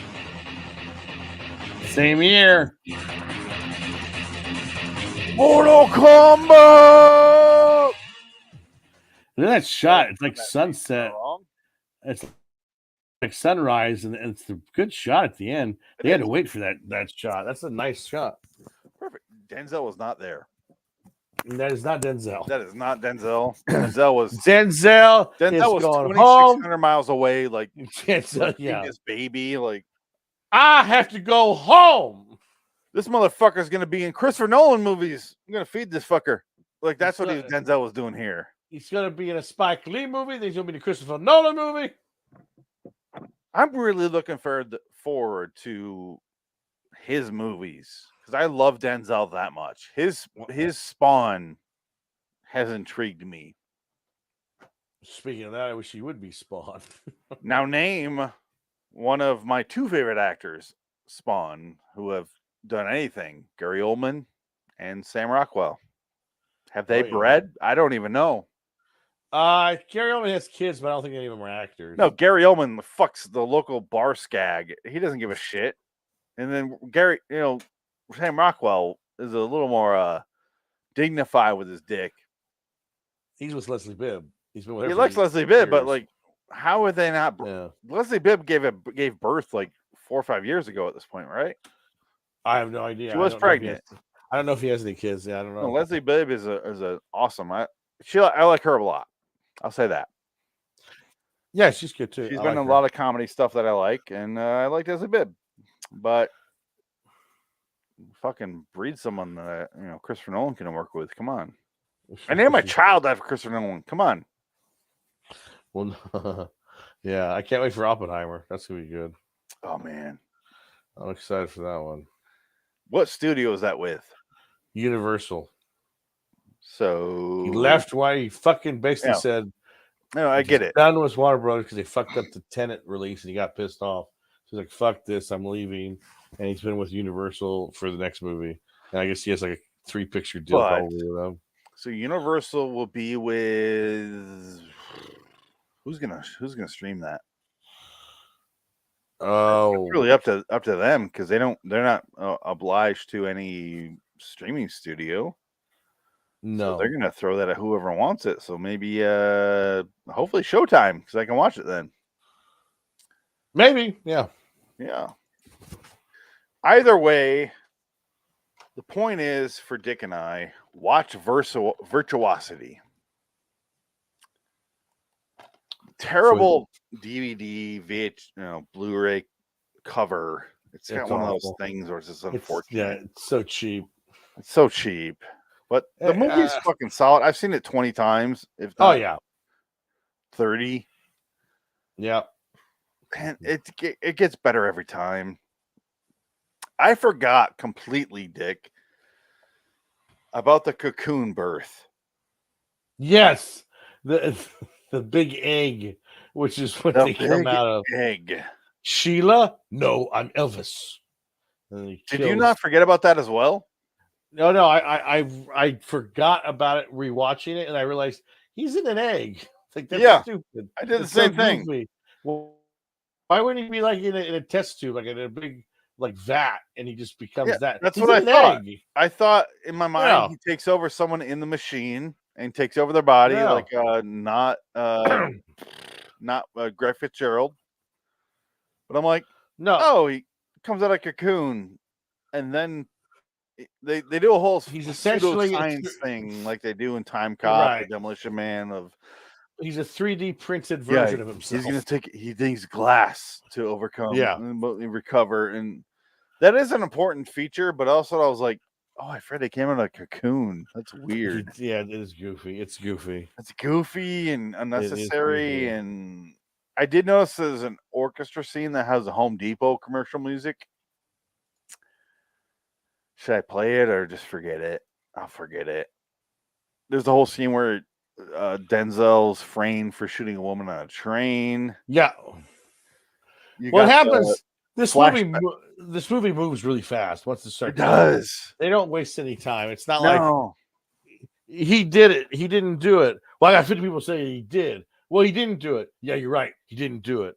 Same year. Mortal Kombat! Look at that shot. It's like sunset. It's like sunrise, and it's a good shot at the end. They had to wait for that shot. That's a nice shot. Perfect. Denzel was not there. That is not Denzel. That is not Denzel. Denzel was Denzel is was going 2,600 miles away, like Denzel, yeah. his baby. Like, I have to go home. this motherfucker's gonna be in Christopher Nolan movies. I'm gonna feed this fucker. Like, that's what Denzel was doing here. He's gonna be in a Spike Lee movie. Then he's gonna be in a Christopher Nolan movie. I'm really looking forward to his movies because I love Denzel that much. His Spawn has intrigued me. Speaking of that, I wish he would be Spawn. Now name one of my two favorite actors, Spawn, who have done anything. Gary Oldman and Sam Rockwell. Have they bred? I don't even know. Gary Oldman has kids, but I don't think any of them are actors. No, Gary Oldman fucks the local bar skag. He doesn't give a shit. And then Sam Rockwell is a little more dignified with his dick. He's with Leslie Bibb. He's been with her. He likes Leslie Bibb, but like, how are they not? Yeah. Leslie Bibb gave birth like 4 or 5 years ago at this point, right? I have no idea. She was pregnant. I don't know if he has any kids. Yeah, I don't know. No, Leslie Bibb is a awesome. I like her a lot. I'll say that. Yeah, she's good too. She's been in a lot of comedy stuff that I like, and I like Leslie Bibb. But fucking breed someone that Christopher Nolan can work with. Come on. I named my child after Christopher Nolan. Come on. Well, yeah, I can't wait for Oppenheimer. That's gonna be good. Oh man, I'm excited for that one. What studio is that with? Universal. So he left why he fucking basically said, "No, I get it." Done with Warner Brothers because they fucked up the Tenet release and he got pissed off. So he's like, "Fuck this, I'm leaving." And he's been with Universal for the next movie. And I guess he has like a 3-picture deal probably with them. So Universal will be with who's gonna stream that? Oh, it's really up to them because they're not obliged to any streaming studio. No, so they're gonna throw that at whoever wants it. So maybe hopefully Showtime because I can watch it then. Maybe, yeah. Either way, the point is for Dick and I, watch Virtuosity. Terrible DVD, Blu-ray cover. It's got one of those things where it's just unfortunate. It's so cheap. It's so cheap. But the movie's fucking solid. I've seen it 20 times. If not 30. Yeah. And it gets better every time. I forgot completely, Dick, about the cocoon birth. Yes. The big egg, which is what they come out of. Egg. Sheila? No, I'm Elvis. Did you not forget about that as well? No, I forgot about it rewatching it, and I realized he's in an egg. Like, that's stupid. I did the same thing. Well, Why wouldn't he be like in a test tube, like in a big like vat, and he just becomes that? That's He's what I an thought. egg. I thought in my mind Yeah. he takes over someone in the machine and takes over their body, Yeah. like not Greg Fitzgerald. But I'm like, No, oh, he comes out of a cocoon, and then they do a whole he's essentially science thing like they do in Time Cop, Right. the Demolition Man. Of he's a 3D printed version of himself. he's gonna he thinks glass to overcome, Yeah. and recover, and that is an important feature. But also, I was like, oh, I forgot they came out of a cocoon. That's weird. Yeah, it is goofy. It's goofy. It's goofy and unnecessary. goofy. And I did notice there's an orchestra scene that has a Home Depot commercial music. Should I play it or just forget it? I'll forget it. There's the whole scene where Denzel's framed for shooting a woman on a train. Yeah. You What got happens? This flashback. movie moves really fast once it It starts. does. They don't waste any time. It's not like No. he did it. He didn't do it. Well, I got 50 people saying he did. Well, he didn't do it. Yeah, you're right. He didn't do it.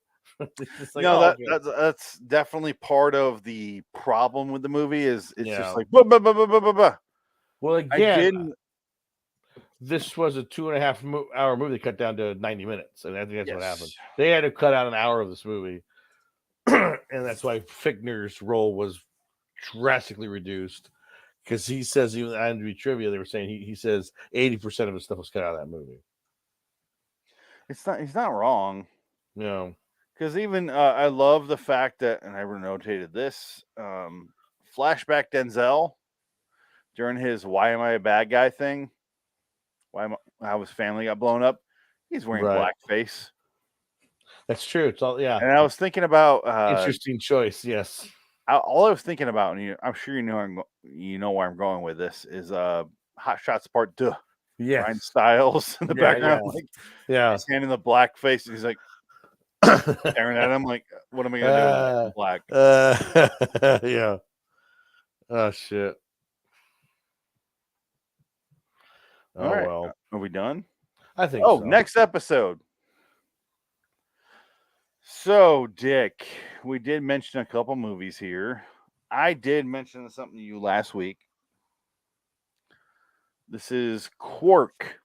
It's just like, No, oh, that's definitely part of the problem with the movie. Is it's Yeah. just like blah, blah, blah, blah, blah, blah, blah. well, I again, didn't. this was a 2.5 hour movie cut down to 90 minutes. And I think that's what happened. Yes. They had to cut out an hour of this movie. And that's why Fichtner's role was drastically reduced. Because he says, even at IMDb trivia, they were saying he says 80% of his stuff was cut out of that movie. It's not. He's not wrong. You know, Because even I love the fact that, and I notated this flashback Denzel during his "Why am I a bad guy" thing. How his family got blown up. He's wearing Right. blackface. that's true. It's all, yeah. And I was thinking about Interesting choice. Yes. all I was thinking about, and I'm sure you know where I'm going with this, is Hot Shots Part 2. Yeah. Ryan Stiles in the background, yeah. like Yeah. his hand in the black face. And he's like staring at him, like, "What am I gonna do with black?" Yeah. Oh shit. Oh All right. well. Are we done? I think. Oh, so. next episode. So, Dick, we did mention a couple movies here. I did mention something to you last week. This is Quark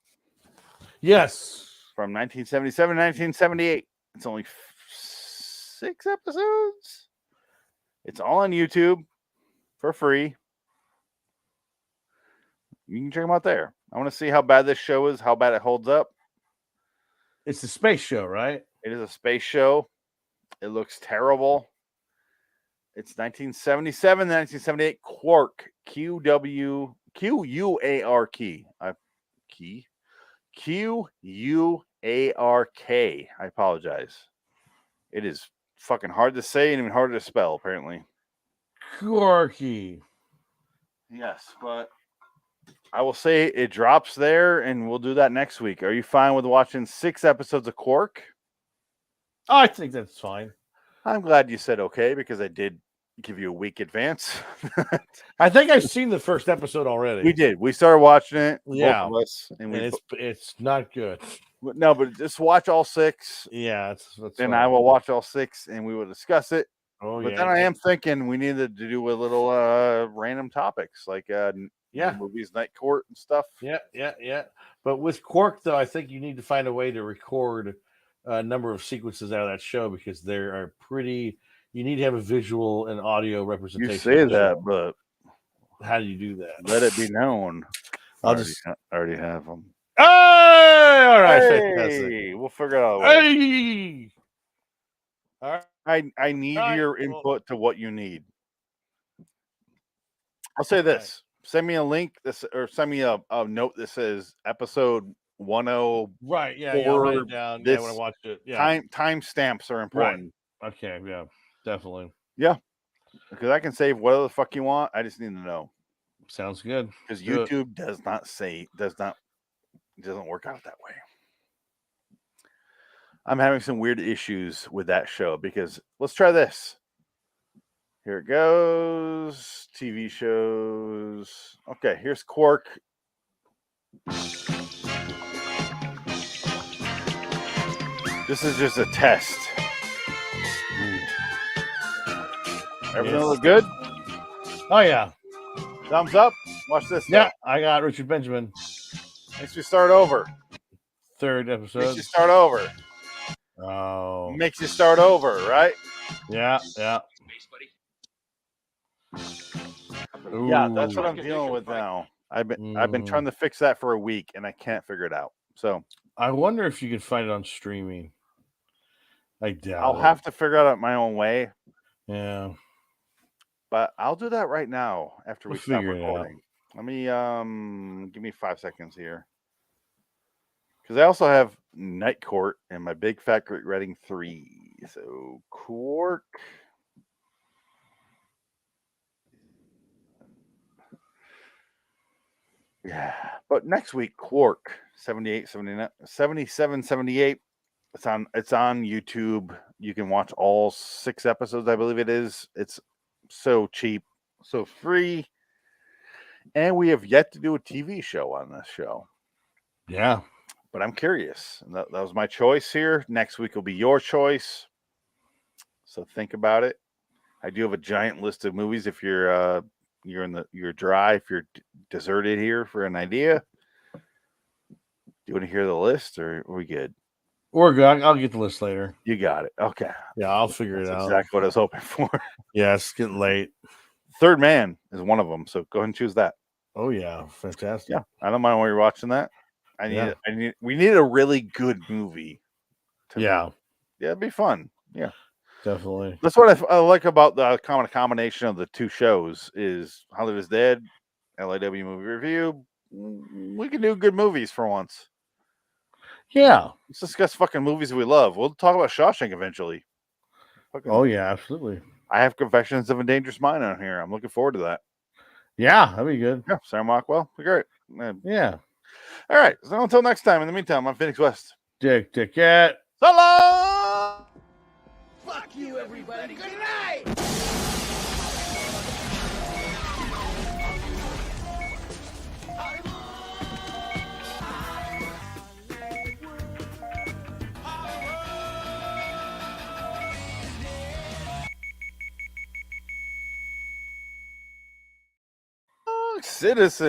Yes. from 1977, 1978. It's only 6 episodes. It's all on YouTube for free. You can check them out there. I want to see how bad this show is, how bad it holds up. It's the space show, right? It is a space show. It looks terrible. It's 1977, 1978. Quark. Q-U-A-R-K. I apologize. It is fucking hard to say and even harder to spell, apparently. Quarky. Yes, but I will say it drops there, and we'll do that next week. Are you fine with watching 6 episodes of Quark? Oh, I think that's fine. I'm glad you said okay, because I did give you a week advance. I think I've seen the first episode already. We did. We started watching it, Yeah. both of us, and it's not good. no, but just watch all 6, Yeah, that's and fine. I will watch all 6, and we will discuss it. Oh, But yeah. then I am thinking we needed to do a little random topics like movies, Night Court, and stuff. Yeah. But with Quark, though, I think you need to find a way to record a number of sequences out of that show, because they are pretty. You need to have a visual and audio representation. You say of the that, show. but How do you do that? let it be known. I'll I just. already have them. Hey, all right. Hey, we'll figure it out. Hey. All right. I need All right, your well- input to what you need. I'll say this. Send me a link or send me a note that says episode 10. Right. Yeah. I'll write it For down. this When I watch it. Yeah. Time stamps are important. Okay. Yeah. Definitely. Because I can save whatever the fuck you want. I just need to know. Sounds good. Because Do it. YouTube doesn't work out that way. I'm having some weird issues with that show, because let's try this. Here it goes. TV shows. Okay, here's Quark. This is just a test. Everything look good? Oh yeah. Thumbs up? Watch this. Yeah, I got Richard Benjamin. Makes me start over. Third Makes episode. you start over. Oh. Makes you start over, right? Yeah, yeah. Yeah, that's what Ooh. I'm dealing with now. I've been trying to fix that for a week and I can't figure it out. So I wonder if you can find it on streaming. I doubt I'll it. have to figure it out my own way. Yeah. But I'll do that right now after we stop figure it out. recording. Let me give me 5 seconds here. Because I also have Night Court and my Big Fat Great Reading 3. So Quark. Yeah. But next week, Quark 78, 79, 77, 78. It's on YouTube. You can watch all 6 episodes, I believe it is. It's so cheap, so free. And we have yet to do a TV show on this show. Yeah. But I'm curious. That was my choice here. Next week will be your choice. So think about it. I do have a giant list of movies if you're dry, if you're deserted here for an idea. Do you want to hear the list or are we good? We're good. I'll get the list later. You got it. Okay. Yeah, I'll figure it out. Exactly what I was hoping for. Yeah, it's getting late. Third Man is one of them. So go ahead and choose that. Oh yeah, fantastic. Yeah. I don't mind when you're watching that. We need a really good movie. Yeah, it'd be fun. Yeah, definitely. That's what I like about the combination of the two shows is Hollywood is Dead, LAW Movie Review. We can do good movies for once. Yeah. Let's discuss fucking movies we love. We'll talk about Shawshank eventually. Oh yeah, absolutely. I have Confessions of a Dangerous Mind on here. I'm looking forward to that. Yeah, that'd be good. Yeah, Sam Rockwell. Be great. Yeah. All right. So until next time, in the meantime, I'm Phoenix West. Dick Cat. So long! Fuck you, everybody. Good night! Citizen.